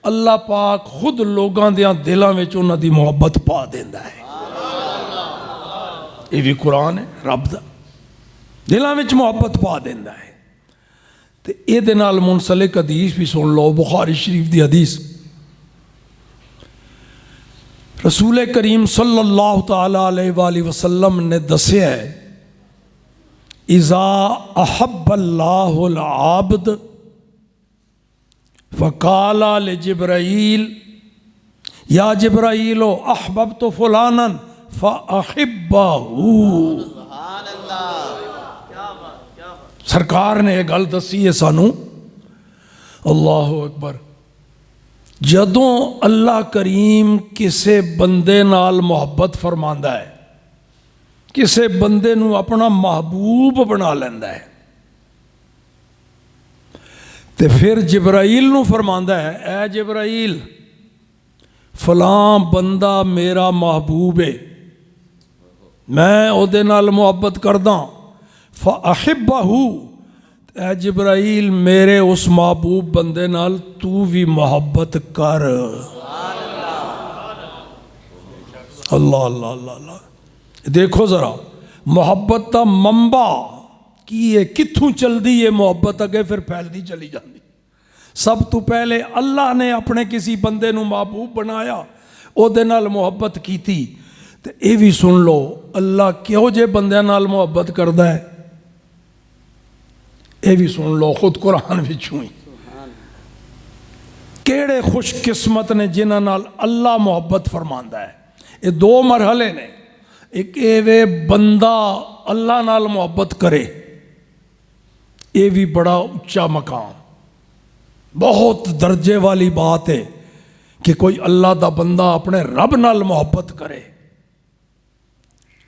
اللہ پاک خود لوگاں دیاں دلاں وچ انہاں دی محبت پا دیندا ہے۔ یہ بھی قرآن ہے رب دا، دلاں وچ محبت پا دیندا ہے۔ تے اے دے نال منسلک حدیث بھی سن لو، بخاری شریف دی حدیث، رسول کریم صلی اللہ تعالی علیہ وآلہ وسلم نے دسیا ہے اذا احب اللہ العابد فقال لجبرائیل یا جبرائیل احببت فلانا فاحبہ۔ سبحان اللہ۔ سرکار نے یہ گل دسی ہے سانو، اللہ اکبر، جدوں اللہ کریم کسے بندے نال محبت فرماندا ہے، کسے بندے نو اپنا محبوب بنا لیندا ہے، تے پھر جبرائیل نو فرماندا ہے اے جبرائیل فلاں بندہ میرا محبوب ہے، میں او دے نال محبت کرداں، فاحبہ، اے جبرائیل میرے اس محبوب بندے نال تو بھی محبت کر۔ اللہ اللہ اللہ اللہ، دیکھو ذرا محبت دا منبع کی ہے، کتھوں چل دی ہے محبت، اگے پھر پھیلدی چلی جاندی۔ سب تو پہلے اللہ نے اپنے کسی بندے نو محبوب بنایا، او دے نال محبت کیتی، تے اے بھی سن لو اللہ کیوں جے بندے نال محبت کردا ہے، اے بھی سن لو خود قرآن وچوں ہی، کیڑے خوش قسمت نے جنہاں نال اللہ محبت فرماندا ہے۔ یہ دو مرحلے نے، ایک ایوے بندہ اللہ نال محبت کرے، یہ بھی بڑا اچا مقام، بہت درجے والی بات ہے کہ کوئی اللہ دا بندہ اپنے رب نال محبت کرے،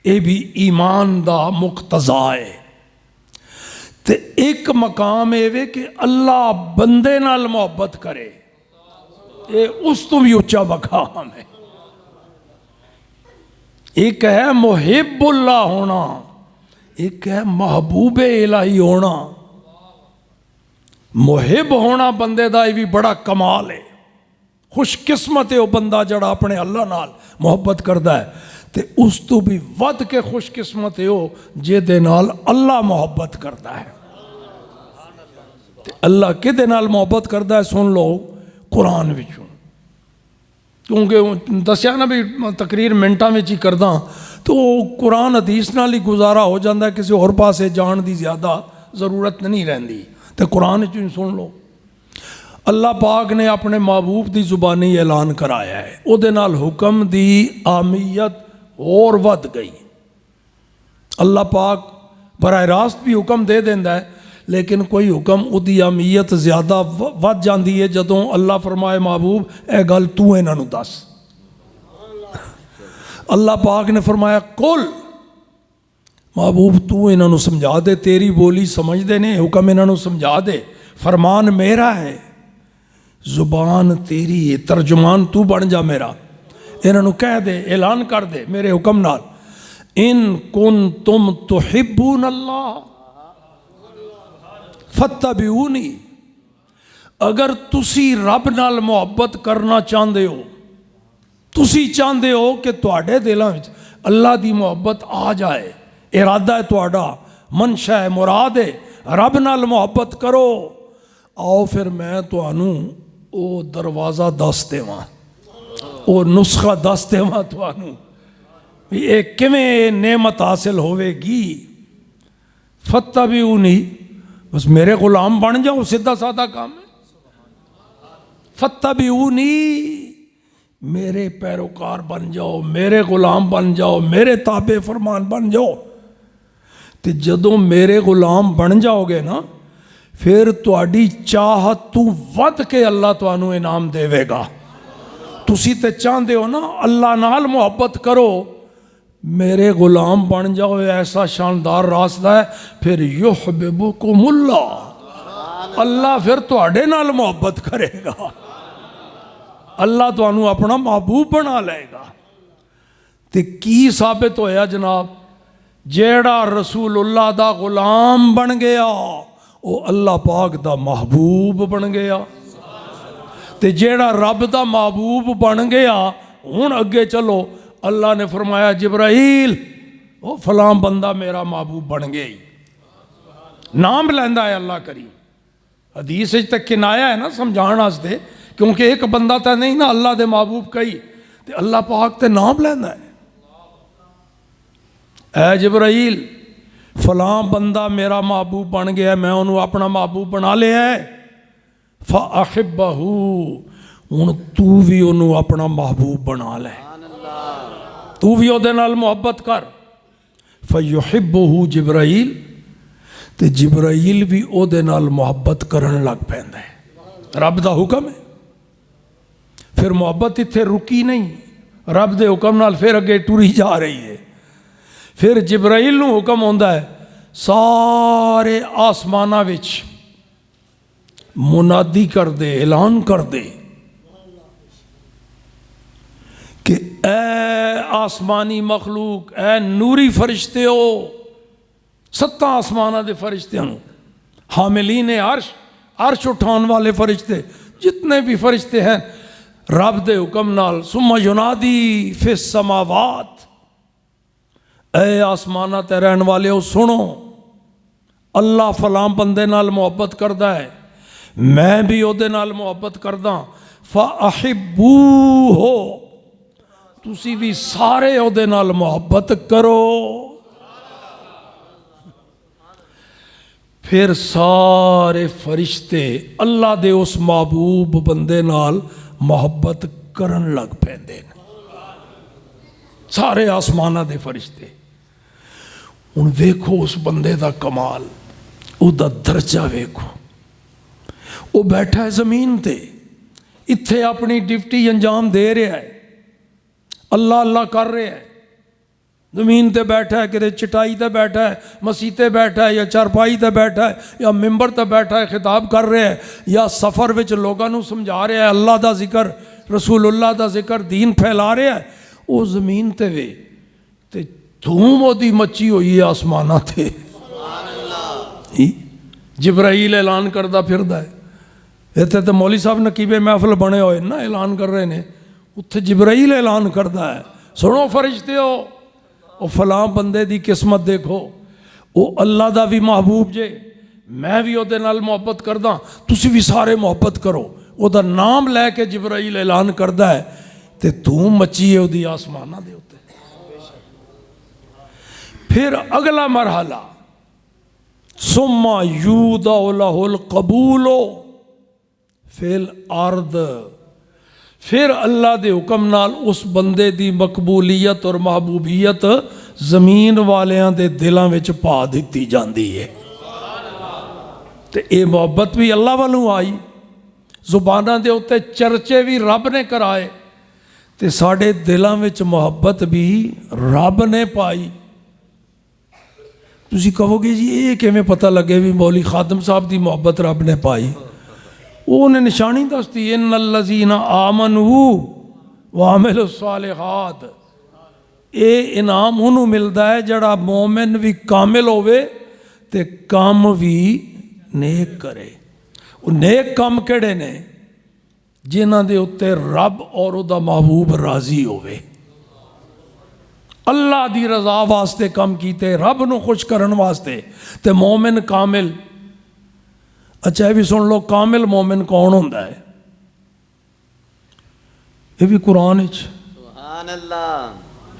یہ بھی ایمان دا مقتضا ہے۔ تے ایک مقام ایوے کہ اللہ بندے نال محبت کرے، یہ اس تو بھی اچا مقام ہے۔ ایک ہے محب اللہ ہونا، ایک ہے محبوب الہی ہونا۔ محب ہونا بندے دا یہ بھی بڑا کمال ہے، خوش قسمت ہے وہ بندہ جڑا اپنے اللہ نال محبت کردا ہے، تے اس تو بھی ود کے خوش قسمت ہے وہ جے دے نال اللہ محبت کردا ہے۔ تے اللہ کے دے نال محبت کردا ہے سن لو قرآن وچوں، کیونکہ دسیا نا بھی تقریر منٹاں وچ ہی کرداں تو قرآن حدیث نال ہی گزارا ہو جاندہ ہے، کسی اور پاسے جان دی زیادہ ضرورت نہیں رہندی، تے قرآن وچوں سن لو۔ اللہ پاک نے اپنے محبوب دی زبانی اعلان کرایا ہے، او دے نال حکم دی اہمیت اور ود گئی۔ اللہ پاک براہ راست بھی حکم دے دیندا ہے، لیکن کوئی حکم او دی اہمیت زیادہ ود جاندی ہے جدوں اللہ فرمائے محبوب اے گل تو انہاں نوں دس۔ اللہ پاک نے فرمایا قل، محبوب تو انہاں نوں سمجھا دے، تیری بولی سمجھ دے نے، حکم انہاں نوں سمجھا دے، فرمان میرا ہے، زبان تیری ہے، ترجمان تو بن جا میرا، انہاں نوں کہہ دے، اعلان کر دے میرے حکم نال، ان کنتم تحبون اللہ فتبعونی، اگر تسی رب نال محبت کرنا چاہندے ہو، تسی چاہندے ہو کہ تواڈے دلاں وچ اللہ دی محبت آ جائے، ارادہ ہے تواڈا، منشا ہے، مراد ہے رب نال محبت کرو، آؤ پھر میں تانوں او دروازہ دس دیواں، او نسخہ دس دیواں تانوں، بھی یہ کیویں نعمت حاصل ہوے گی. فتبعونی، بس میرے غلام بن جاؤ، سیدھا سادہ کام ہے. فتبعونی، میرے پیروکار بن جاؤ، میرے غلام بن جاؤ، میرے تابع فرمان بن جاؤ. تے جدوں میرے غلام بن جاؤ گے نا، پھر تہاڈی چاہت تو ود کے اللہ تانوں انعام دے گا. تسی تے چاہندے ہو نا اللہ نال محبت کرو، میرے غلام بن جاؤ، ایسا شاندار راستہ ہے. پھر یحببکم اللہ، اللہ پھر تہاڈے نال محبت کرے گا، اللہ تانوں اپنا محبوب بنا لے گا. تے کی ثابت ہویا جناب؟ جیڑا رسول اللہ دا غلام بن گیا وہ اللہ پاک دا محبوب بن گیا. تے جیڑا رب دا محبوب بن گیا، ہن اگے چلو، اللہ نے فرمایا جبرائیل وہ فلاں بندہ میرا محبوب بن گیا ہی. نام لیندا ہے اللہ کریم. حدیث تک کنایا ہے نا سمجھان واسطے، کیونکہ ایک بندہ تے نہیں نا اللہ دے محبوب کئی، تے اللہ پاک تے نام لیندا ہے. اے جبرائیل فلاں بندہ میرا محبوب بن گیا، میں انہوں اپنا محبوب بنا لیا ہے. فَأَحِبَّهُ، ہن تو بھی انہوں اپنا محبوب بنا لے، تو بھی او دے نال محبت کر. فَيُحِبُّهُ جبرائیل، تے جبرائیل بھی او دے نال محبت کرن لگ پیندا ہے. رب دا حکم ہے. پھر محبت اتھے رکی نہیں، رب دے حکم نال پھر اگے ٹری جا رہی ہے. پھر جبرائیل نو حکم ہوندا ہے سارے آسماناں وچ منادی کر دے، اعلان کر دے کہ اے آسمانی مخلوق، اے نوری فرشتے ہو، 7 آسمانہ دے فرشتے ہوں، حاملین عرش، عرش اٹھان والے فرشتے، جتنے بھی فرشتے ہیں رب دے حکم نال. ثم ینادی فی السماوات، اے آسمانہ تے رہن والے ہو سنو، اللہ فلاں بندے نال محبت کردا ہے، میں بھی او دے نال محبت کردا. فَأَحِبُّوهُ، تسی بھی سارے او دے نال محبت کرو. پھر سارے فرشتے اللہ دے اس محبوب بندے نال محبت کرن لگ پیندے نے، سارے آسمانہ دے فرشتے. ہن ویکھو اس بندے دا کمال، او دا درجہ ویکھو. وہ بیٹھا ہے زمین تے، اتھے اپنی ڈیوٹی انجام دے رہا ہے، اللہ اللہ کر رہا ہے. زمین تے بیٹھا ہے، کدے چٹائی تے بیٹھا ہے، مسیح تے بیٹھا ہے، یا چارپائی تے بیٹھا ہے، یا ممبر تے بیٹھا ہے خطاب کر رہا ہے، یا سفر وچ لوگاں نو سمجھا رہا ہے اللہ دا ذکر، رسول اللہ دا ذکر، دین پھیلا رہا ہے. وہ زمین تے وے تے دھوم دی مچی ہوئی ہے آسمانہ تے. جبرائیل اعلان کردہ پھردا ہے. اتنے تو مولوی صاحب نقیبے محفل بنے ہوئے نا، اعلان کر رہے ہیں، اتنے جبرائیل اعلان کردا ہے سنو فرشتے ہو، وہ فلاں بندے دی قسمت دیکھو، وہ اللہ دا بھی محبوب جے، میں بھی او دے نال محبت کردا، تسی بھی سارے محبت کرو. او دا نام لے کے جبرائیل اعلان کردا ہے تے دھوم مچی ہے او دی آسمانہ دے ہوتے. پھر اگلا مرحلہ ثم یودع لہ القبول فی الارض، پھر اللہ دے حکم نال اس بندے دی مقبولیت اور محبوبیت زمین والیاں دے دلاں وچ پا دتی جاندی ہے. تے اے محبت بھی اللہ والوں آئی، زباناں دے اوتے چرچے بھی رب نے کرائے، تے ساڈے دلاں وچ محبت بھی رب نے پائی. تسی کہو گے جی یہ کیویں پتہ لگے بھی مولوی خادم صاحب دی محبت رب نے پائی؟ وہ نے نشانی دستی، ان الذین آمنوا وعملوا الصالحات. اے انعام انہوں ملدا ہے جڑا مومن بھی کامل ہوئے تے کام بھی نیک کرے. وہ نیک کام کیڑے نے؟ جنہاں دے اتے رب اور او دا محبوب راضی ہوئے، اللہ دی رضا واسطے کام کیتے، رب نو خوش کرن واسطے. تے مومن کامل، اچھا یہ بھی سن لو کامل مومن کون ہوندا ہے؟ یہ بھی قرآن وچ سبحان اللہ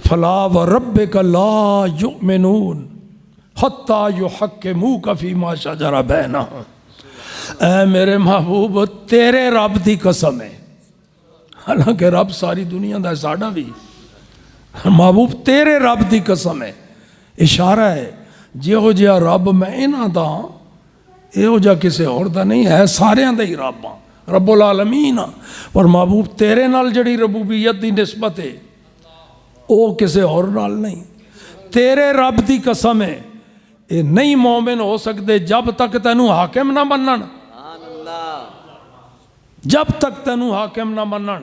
فلا وربک لا یؤمنون حتی یحکموک فیما شجر بینہم، اے میرے محبوب تیرے رب دی قسم ہے، حالانکہ رب ساری دنیا دا ساڈا بھی، محبوب تیرے رب دی قسم ہے، اشارہ ہے جہو جہا رب میں انہاں دا یہو جہا کسے اور دا نہیں ہے، سارے دا ہی رب ہاں، رب العالمین ہاں، پر محبوب تیرے نال جڑی ربوبیت دی نسبت ہے وہ کسے اور نال نہیں، تیرے رب دی قسم ہے یہ نہیں مومن ہو سکتے جب تک تینوں حاکم نہ منن، سبحان اللہ، جب تک تینوں حاکم نہ منن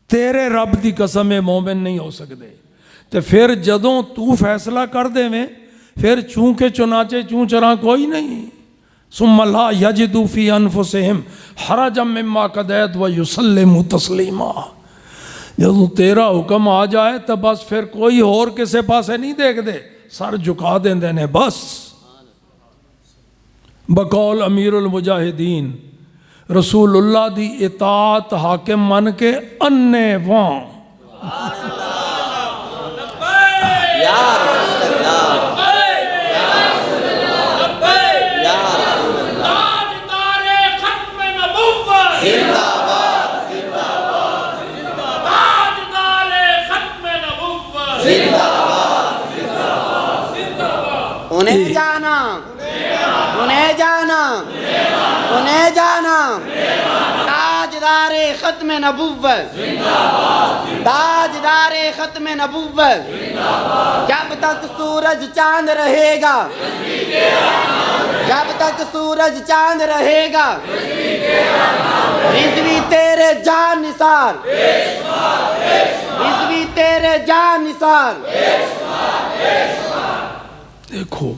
تیرے رب دی قسم ہے مومن نہیں ہو سکتے۔ تے پھر جدوں تو فیصلہ کر دے میں پھر چونکہ چنانچہ چون چراں کوئی نہیں، ثم لا یجدوا فی انفسہم حرجا مما قضیت ویسلموا تسلیما، جدوں تیرا حکم آ جائے تو بس پھر کوئی اور کسے پاسے نہیں دیکھ دے، سر جھکا دیندے نے بس۔ بقول امیر المجاہدین رسول اللہ دی اطاعت حاکم من کے انے واں، یا رسول اللہ، یا رسول اللہ، تاجدار ختم نبوت، زندہ باد، تاجدار ختم نبوت، زندہ باد، انہیں جانا، انہیں جانا، انہیں جانا، تاجدار ختم نبوت، تاجدار ختم نبوت، جب تک سورج چاند رہے گا، جب تک سورج چاند رہے گا، رضوی تیرے جان نثار، رضوی تیرے جان نثار۔ دیکھو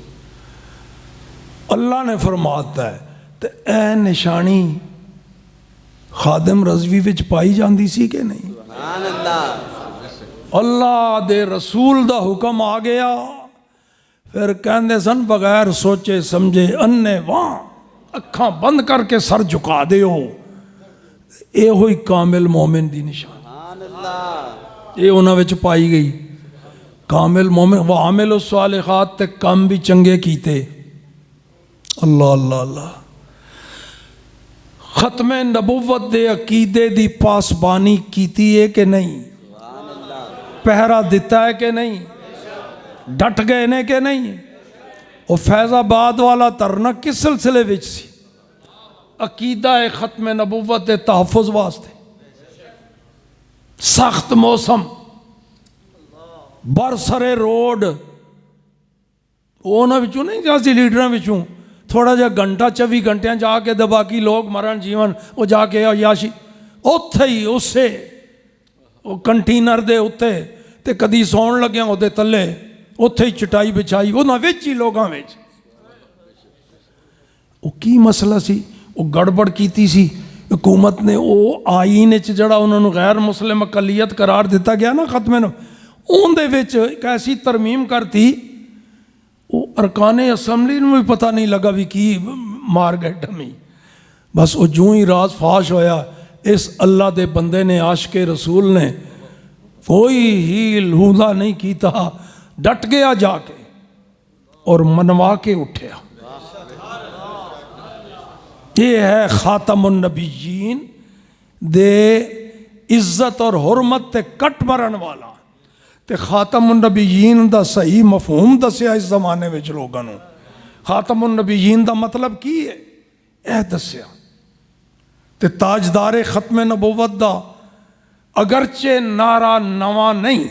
اللہ نے فرماتا ہے تو اے نشانی خادم رضوی وچ پائی جاندی سی کہ نہیں؟ سبحان اللہ، اللہ دے رسول دا حکم آ گیا پھر کہندے سن بغیر سوچے سمجھے انے واں اکھاں بند کر کے سر جھکا دیو، اے ہوئی کامل مومن دی نشانی، سبحان اللہ، اے انہاں وچ پائی گئی کامل مومن۔ وعامل الصالحات تے کام بھی چنگے کیتے، اللہ اللہ اللہ۔ ختم نبوت دے عقیدے دی پاسبانی کیتی ہے کہ نہیں؟ پہرا دیتا ہے کہ نہیں؟ ڈٹ گئے نے کہ نہیں؟ وہ فیض آباد والا ترنا کس سلسلے وچ سی؟ عقیدہ ختم نبوت دے تحفظ واسطے، سخت موسم برسرے روڈ اونا وچوں نہیں سیاسی لیڈراں وچوں تھوڑا جا گھنٹہ 24 گھنٹیاں جا کے دے باقی لوگ مرن جیون وہ جا کے عیاشی اوتھے ہی اسے وہ کنٹینر دے اوتے تے کدی سون لگیاں او دے تلے اوتھے ہی چٹائی بچائی انہاں وچ ہی لوگاں وچ۔ وہ کی مسئلہ سی؟ وہ گڑبڑ کیتی سی حکومت نے، وہ آئین وچ جڑا انہوں نے غیر مسلم اقلیت قرار دیتا گیا نا ختم نو، اون دے وچ ایک ایسی ترمیم کرتی وہ ارکان اسمبلی نو بھی پتہ نہیں لگا بھی کی مار گئے ڈمی، بس وہ جوں ہی راز فاش ہویا اس اللہ دے بندے نے عاشق رسول نے کوئی ہیل ہوندا نہیں کیتا، ڈٹ گیا جا کے اور منوا کے اٹھیا۔ یہ ہے خاتم النبیین دے عزت اور حرمت تے کٹ مرن والا تے خاتم النبیین دا صحیح مفہوم دسیا اس زمانے وچ لوگاں نوں۔ خاتم النبیین دا مطلب کی ہے اے دسیا تے تاجدار ختم نبوت دا اگرچہ نعرہ نواں نہیں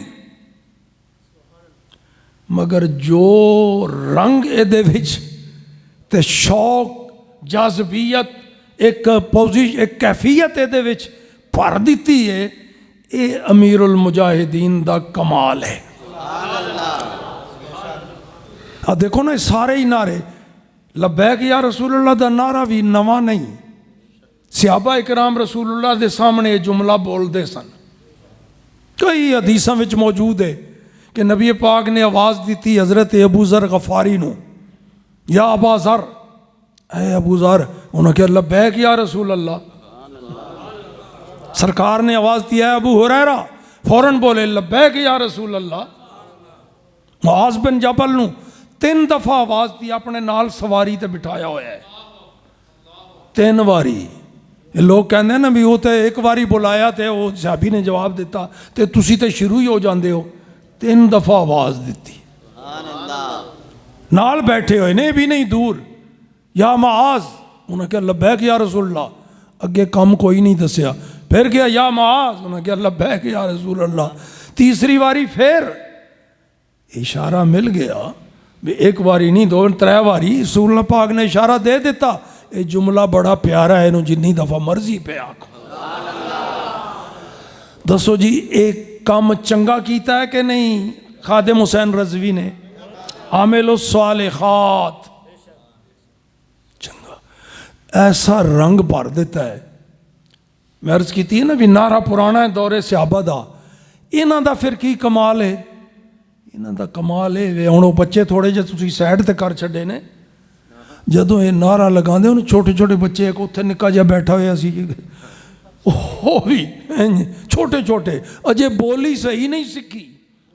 مگر جو رنگ اے دے وچ تے شوق جاذبیت ایک کیفیت اے دے وچ بھر دیتی ہے، اے امیر المجاہدین دا کمال ہے۔ دیکھو نا سارے ہی نعرے لبیک یا رسول اللہ دا نعرہ بھی نواں نہیں، صحابہ اکرام رسول اللہ دے سامنے یہ جملہ بول دے سن، کئی حدیثاں وچ موجود ہے کہ نبی پاک نے آواز دیتی حضرت ابو ذر غفاری نو، یا ابا ذر، اے ابو ذر، انہوں نے کہا لبیک یا رسول اللہ۔ سرکار نے آواز دیا ہے ابو ہریرہ، فوراً بولے لبیک یا رسول اللہ. معاذ بن جبل نو 3 دفعہ آواز دی اپنے نال سواری تے بٹھایا ہوا ہے 3 واری. لوگ کہندے ہیں نا بھی وہ تے ایک واری بلایا تے وہ صحابی نے جواب دیتا تے تسی تے شروع ہی ہو جاندے ہو. 3 دفعہ آواز دیتی نال بیٹھے ہوئے نے بھی نہیں دور. یا معاذ, انہوں نے کہا لبیک یا رسول اللہ. اگے کم کوئی نہیں دسیا. پھر کیا یا معاذ, انہوں نے کہا لبیک یا رسول اللہ. تیسری واری پھر اشارہ مل گیا بھی ایک واری نہیں 2 3 واری. رسول اللہ پاک نے اشارہ دے دیتا یہ جملہ بڑا پیارا ہے, جنی دفعہ مرضی پہ آکھو. دسو جی ایک کام چنگا کیتا ہے کہ نہیں خادم حسین رضوی نے؟ عامل الصالحات, چنگا ایسا رنگ بھر دیتا ہے. میں عرض کی تھی نا بھی نعرہ پرانا ہے دور صحابہ دا. انہاں دا پھر کی کمال ہے؟ انہاں دا کمال ہے ہن وہ بچے تھوڑے جے تسی سائڈ تے کر چھڈے نے, جدوں یہ نعرہ لگاندے انہوں چھوٹے چھوٹے بچے ایک اتنے نکا جا بیٹھا ہویا سی وہ بھی چھوٹے چھوٹے اجے بولی صحیح نہیں سکھی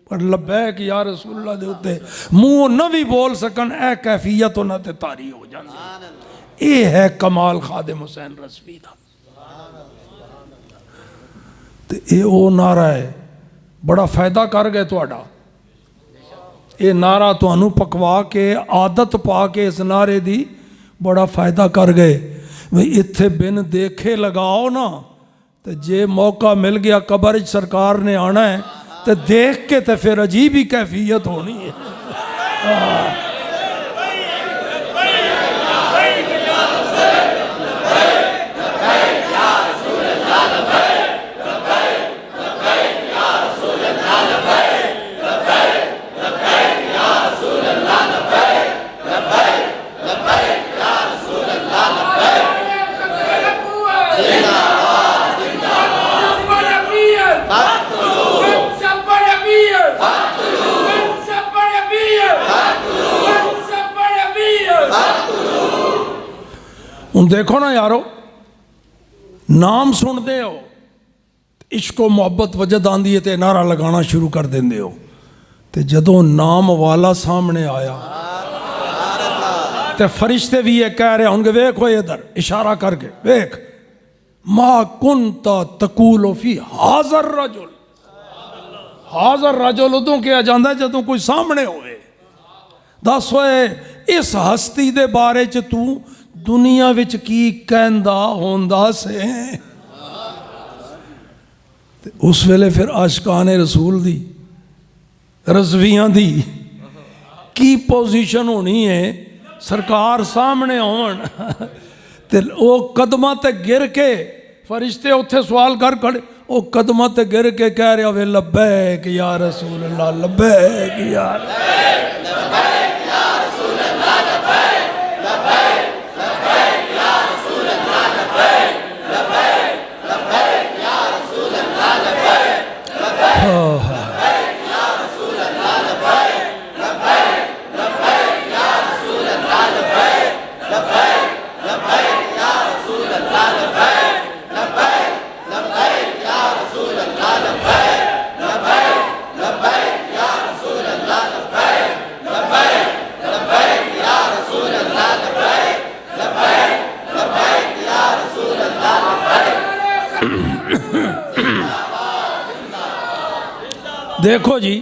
پر لبیک یا رسول اللہ دے ہوتے منہ نہ بھی بول سکن اے کیفیت نہ تے تاری ہو جاندی. اے ہے کمال خادم حسین رضوی دا. تے اے او نعرہ ہے بڑا فائدہ کر گئے تہاڈا. اے نعرہ تانوں پکوا کے عادت پا کے اس نعرے دی بڑا فائدہ کر گئے. اتھے بن دیکھے لگاؤ نا تو جے موقع مل گیا قبر سرکار نے آنا ہے تو دیکھ کے تو پھر عجیب ہی کیفیت ہونی ہے. ہوں دیکھو نا یارو, نام سن دے ہو عشق و محبت وجد آندی ہے تے نعرہ لگانا شروع کر دیں دے ہو. تے جدوں نام والا سامنے آیا تے فرشتے بھی یہ کہہ رہے ہوں گے ویکھ ہوئے ادھر اشارہ کر کے ویکھ ما کنت تقول فی حاضر رجل. حاضر رجل ادوں کیا جاندہ ہے جدوں کوئی سامنے ہوئے. دس ہوئے اس ہستی دے بارے چ تو دنیا وچ کی کہندا ہوندا سے. اس ویلے پھر عاشقان رسول دی رضویاں دی کی پوزیشن ہونی ہے؟ سرکار سامنے ہون تے او قدماں تے گر کے فرشتے اتھے سوال کر کھڑے او قدماں تے گر کے کہہ رہے ہوئے لبیک یا رسول اللہ لبیک یا دیکھو جی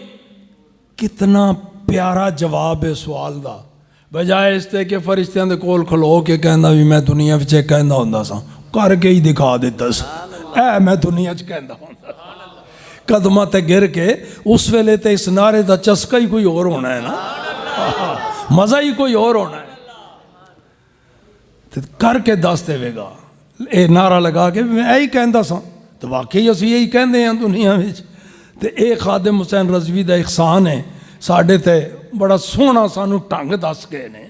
کتنا پیارا جواب ہے سوال دا. بجائے اس تے کہ فرشتیاں دے کول کھلو کے کہندا بھی میں دنیا وچ کہندا ہوندا سا کر کے ہی دکھا دیتا سا اے میں دنیا وچ کہندا ہوندا. قدماں تے گر کے اس ویلے تے اس نعرے دا چسکا ہی کوئی اور ہونا ہے نا, مزہ ہی کوئی اور ہونا ہے. تے کر کے دس دے گا اے نعرہ لگا کے میں یہی کہندا سا تو واقعی اسی یہی کہندے ہیں دنیا وچ. تے اے خادم حسین رضوی دا احسان ہے ساڈے تے بڑا سونا سانو ٹنگ دس گئے نے.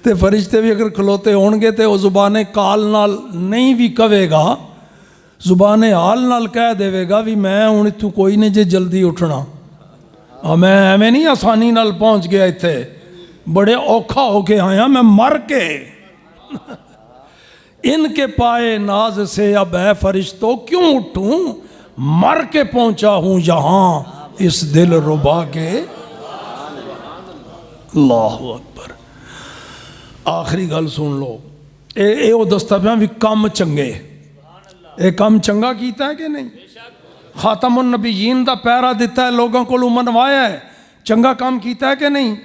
تے فرشتے بھی اگر کھلوتے ہون گے تے وہ زبان کال نال نہیں بھی کہے گا, زبان حال نال کہہ دے گا بھی میں ہن اتوں کوئی نہیں جے جلدی اٹھنا, میں ایویں نہیں آسانی نال پہنچ گیا اتنے, بڑے اوکھا ہو کے آیا میں مر کے. ان کے پائے ناز سے اب ہے فرشتوں کیوں اٹھوں, مر کے پہنچا ہوں یہاں اس دل ربا کے. اللہ اکبر. آخری گل سن لو. اے وہ دستا پیا بھی کم چنگے. اے کم چنگا کیتا ہے کہ نہیں؟ خاتم النبیین دا پیرا دیتا ہے, لوگوں کو منوایا ہے, چنگا کام کیتا ہے کہ نہیں؟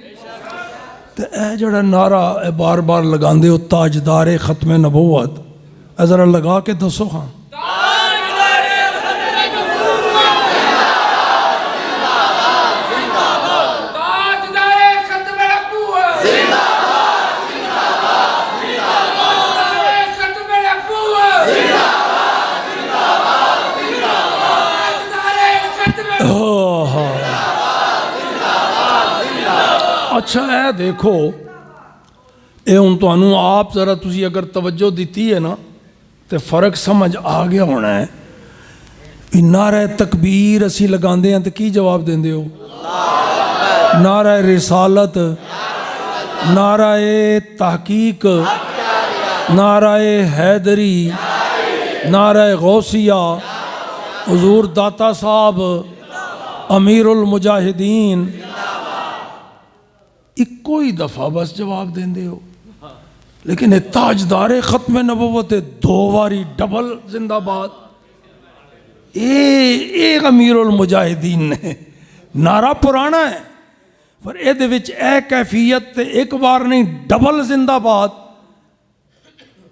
تو اے جڑا نعرہ اے بار بار لگاندے ہو تاجدار ختم نبوت, اے ذرا لگا کے دسو ہاں. اچھا اے دیکھو, اے ہوں تو انہوں آپ ذرا تسی اگر توجہ دیتی ہے نا تو فرق سمجھ آ گیا ہونا ہے. نعرہ تکبیر اسی لگاندے ہیں تو کی جواب دیندے ہو؟ نعرہ رسالت, نعرہ تحقیق, نعرہ حیدری, نعرہ غوثیہ, حضور داتا صاحب, امیر المجاہدین, ایکو ہی دفعہ بس جواب دیندے ہو. لیکن یہ تاجدار ختم نبوت دو واری ڈبل زندہ باد. اے امیر المجاہدین نے نعرہ پرانا ہے پر اے دے وچ اے کیفیت تے ایک بار نہیں ڈبل زندہ باد.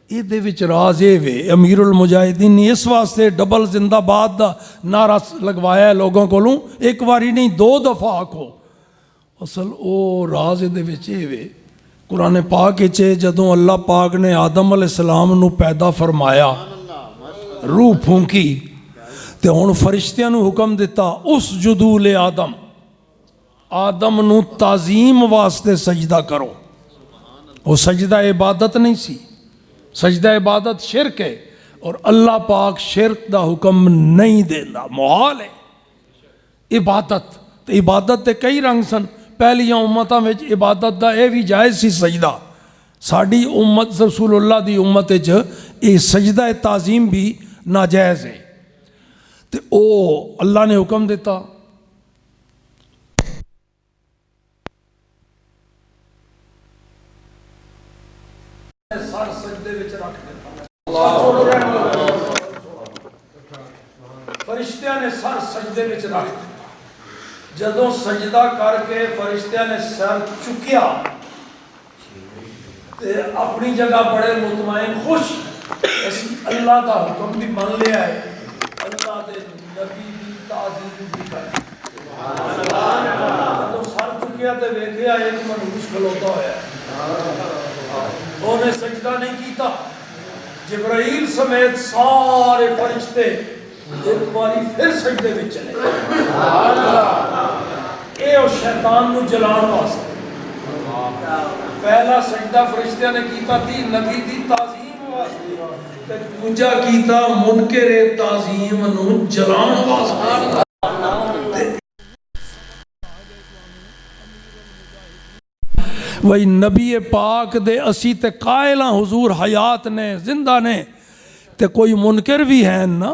اے دے وچ راز اے وے امیر المجاہدین نے اس واسطے ڈبل زندہ باد دا نعرہ لگوایا ہے لوگوں کو, ایک باری نہیں دو دفعہ آکھو. اصل او راز دے وچ اے وے قرآن پاک وچ جدوں اللہ پاک نے آدم علیہ السلام نو پیدا فرمایا, روح پھونکی تے ہن فرشتیاں نو حکم دیتا اس جدول آدم, آدم نو تعظیم واسطے سجدہ کرو. وہ سجدہ عبادت نہیں سی, سجدہ عبادت شرک ہے اور اللہ پاک شرک دا حکم نہیں دیندا, محال ہے. عبادت تے کئی رنگ سن. پہلیاں امتاں وچ عبادت دا اے بھی جائز سی سجدہ. ساڈی امت رسول اللہ دی امت وچ اے سجدہ تعظیم بھی ناجائز ہے. تے او اللہ نے حکم دیتا سر سجدے وچ رکھ دیتا. فرشتیاں نے سر سجدے وچ رکھ دیتا. جدوں سجدہ کر کے فرشتیاں نے سر چکیا تے اپنی جگہ بڑے مطمئن خوش, اللہ دا حکم بھی من لیا ہے, اللہ دے نبی دی تعظیم بھی کر. جدوں سر چکیا تے ویکھیا ایک منحوس کھلوتا ہوا ہے, انہیں سجدہ نہیں کیتا. جبرائیل سمیت سارے فرشتے ایک باری پھر سجدے میں چلے. اے او شیطان نو جلان واسطے. پہلا سجدہ فرشتیاں نے کیتا تھی نبی دی تعظیم واسطے, تے دوجا کیتا منکر تعظیم نو جلان واسطے. وہی نبی پاک دے اسی تے قائلاں حضور حیات نے زندہ نے تے کوئی منکر بھی ہیں نا,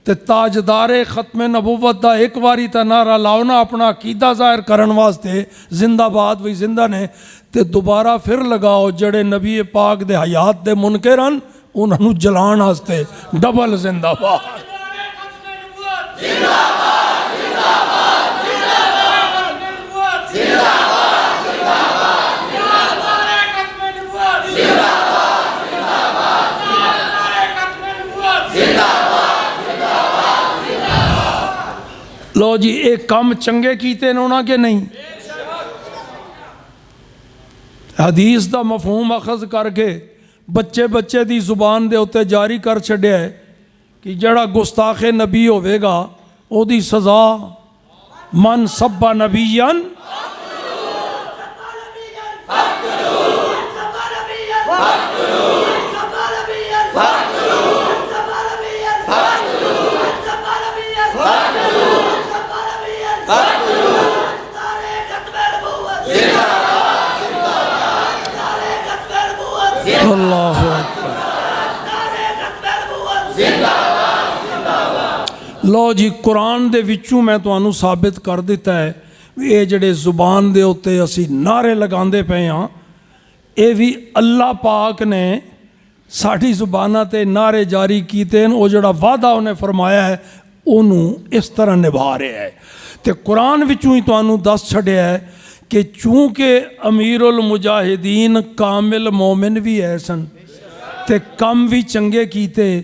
تے تاجدار ختم نبوت دا ایک واری تا نعرہ لاؤ نا اپنا عقیدہ ظاہر کرن واسطے زندہ باد وہی زندہ نے, تے دوبارہ پھر لگاؤ جڑے نبی پاک دے حیات دے منکر ہیں انہوں جلان واسطے ڈبل زندہ باد. لو جی ایک کام چنگے کیتے نونا کہ نہیں؟ حدیث دا مفہوم اخذ کر کے بچے دی زبان دے ہوتے جاری کر چھڑے ہے کہ جڑا گستاخ نبی ہوئے گا او دی سزا من سبا نبیان اللہ ਲਓ ਜੀ, ਕੁਰਾਨ ਦੇ ਵਿੱਚੋਂ ਮੈਂ ਤੁਹਾਨੂੰ ਸਾਬਿਤ ਕਰ ਦਿੱਤਾ ਹੈ ਵੀ ਇਹ ਜਿਹੜੇ ਜ਼ੁਬਾਨ ਦੇ ਉੱਤੇ ਅਸੀਂ ਨਾਅਰੇ ਲਗਾਉਂਦੇ ਪਏ ਹਾਂ, ਇਹ ਵੀ ਅੱਲਾਹ ਪਾਕ ਨੇ ਸਾਡੀ ਜ਼ੁਬਾਨਾਂ ਤੇ ਨਾਅਰੇ ਜਾਰੀ ਕੀਤੇ ਨੇ। ਉਹ ਜਿਹੜਾ ਵਾਅਦਾ ਉਹਨੇ ਫਰਮਾਇਆ ਹੈ ਉਹਨੂੰ ਇਸ ਤਰ੍ਹਾਂ ਨਿਭਾ ਰਿਹਾ ਹੈ। ਤੇ ਕੁਰਾਨ ਵਿੱਚੋਂ ਹੀ ਤੁਹਾਨੂੰ ਦੱਸ ਛੱਡਿਆ ਹੈ ਕਿ ਚੂੰਕਿ ਅਮੀਰੁਲ ਮੁਜਾਹਿਦੀਨ ਕਾਮਿਲ ਮੋਮਿਨ ਵੀ ਹੈ ਸਨ ਤੇ ਕੰਮ ਵੀ ਚੰਗੇ ਕੀਤੇ,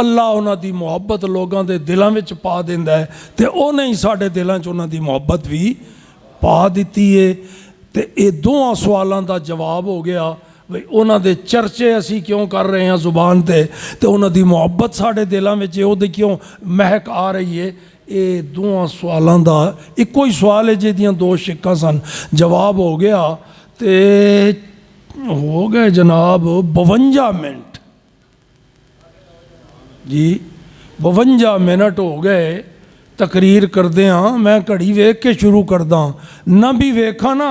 ਅੱਲਾ ਉਹਨਾਂ ਦੀ ਮੁਹੱਬਤ ਲੋਕਾਂ ਦੇ ਦਿਲਾਂ ਵਿੱਚ ਪਾ ਦਿੰਦਾ ਹੈ, ਤੇ ਉਹਨੇ ਹੀ ਸਾਡੇ ਦਿਲਾਂ 'ਚ ਉਹਨਾਂ ਦੀ ਮੁਹੱਬਤ ਵੀ ਪਾ ਦਿੱਤੀ ਹੈ। ਤੇ ਇਹ ਦੋਹਾਂ ਸਵਾਲਾਂ ਦਾ ਜਵਾਬ ਹੋ ਗਿਆ ਵੀ ਉਹਨਾਂ ਦੇ ਚਰਚੇ ਅਸੀਂ ਕਿਉਂ ਕਰ ਰਹੇ ਹਾਂ ਜ਼ੁਬਾਨ ਤੇ ਉਹਨਾਂ ਦੀ ਮੁਹੱਬਤ ਸਾਡੇ ਦਿਲਾਂ ਵਿੱਚ ਉਹਦੀ ਕਿਉਂ ਮਹਿਕ ਆ ਰਹੀ ਹੈ। ਇਹ ਦੋਹਾਂ ਸਵਾਲਾਂ ਦਾ ਇੱਕੋ ਹੀ ਸਵਾਲ ਹੈ ਜਿਹਦੀਆਂ ਦੋ ਸ਼ਿੱਕਾਂ ਸਨ। ਜਵਾਬ ਹੋ ਗਿਆ ਤੇ ਹੋ ਗਏ ਜਨਾਬ 52 ਮਿੰਟ ਜੀ, 52 ਮਿੰਟ ਹੋ ਗਏ ਤਕਰੀਰ ਕਰਦੇ ਹਾਂ। ਮੈਂ ਘੜੀ ਵੇਖ ਕੇ ਸ਼ੁਰੂ ਕਰਦਾ, ਨਾ ਵੀ ਵੇਖਾਂ ਨਾ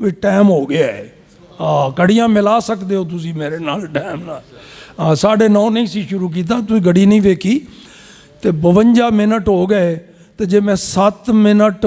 ਵੀ ਟਾਈਮ ਹੋ ਗਿਆ ਹੈ। ਘੜੀਆਂ ਮਿਲਾ ਸਕਦੇ ਹੋ ਤੁਸੀਂ ਮੇਰੇ ਨਾਲ ਟਾਈਮ ਨਾਲ। 9:30 ਨਹੀਂ ਸੀ ਸ਼ੁਰੂ ਕੀਤਾ, ਤੁਸੀਂ ਘੜੀ ਨਹੀਂ ਵੇਖੀ ਤੇ 52 ਮਿੰਟ ਹੋ ਗਏ। ਤੇ ਜੇ ਮੈਂ 7 ਮਿੰਟ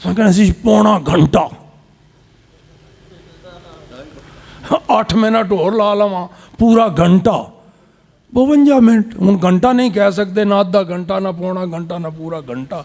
ਤਾਂ ਕਹਿੰਦਾ ਸੀ ਪੌਣਾ ਘੰਟਾ, 8 ਮਿੰਟ ਹੋਰ ਲਾ ਲਵਾਂ ਪੂਰਾ ਘੰਟਾ। 52 ਮਿੰਟ ਹੁਣ ਘੰਟਾ ਨਹੀਂ ਕਹਿ ਸਕਦੇ, ਨਾ ਅੱਧਾ ਘੰਟਾ, ਨਾ ਪੌਣਾ ਘੰਟਾ, ਨਾ ਪੂਰਾ ਘੰਟਾ।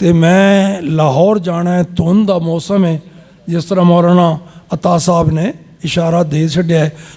ਤੇ ਮੈਂ ਲਾਹੌਰ ਜਾਣਾ ਹੈ, ਧੁੰਦ ਦਾ ਮੌਸਮ ਹੈ, ਜਿਸ ਤਰ੍ਹਾਂ ਮੌਲਾਨਾ ਅਤਾ ਸਾਹਿਬ ਨੇ ਇਸ਼ਾਰਾ ਦੇ ਛੱਡਿਆ ਹੈ।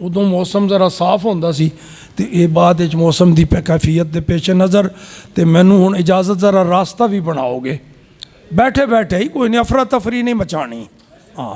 ਉਦੋਂ ਮੌਸਮ ਜ਼ਰਾ ਸਾਫ਼ ਹੁੰਦਾ ਸੀ, ਤੇ ਇਹ ਬਾਅਦ ਵਿੱਚ ਮੌਸਮ ਦੀ ਕੈਫੀਅਤ ਦੇ ਪੇਸ਼ ਨਜ਼ਰ ਤੇ ਮੈਨੂੰ ਹੁਣ ਇਜਾਜ਼ਤ ਜ਼ਰਾ ਰਾਸਤਾ ਵੀ ਬਣਾਓਗੇ, ਬੈਠੇ ਬੈਠੇ ਹੀ, ਕੋਈ ਨਹੀਂ ਅਫਰਾ ਤਫਰੀ ਨਹੀਂ ਮਚਾਣੀ। ਹਾਂ।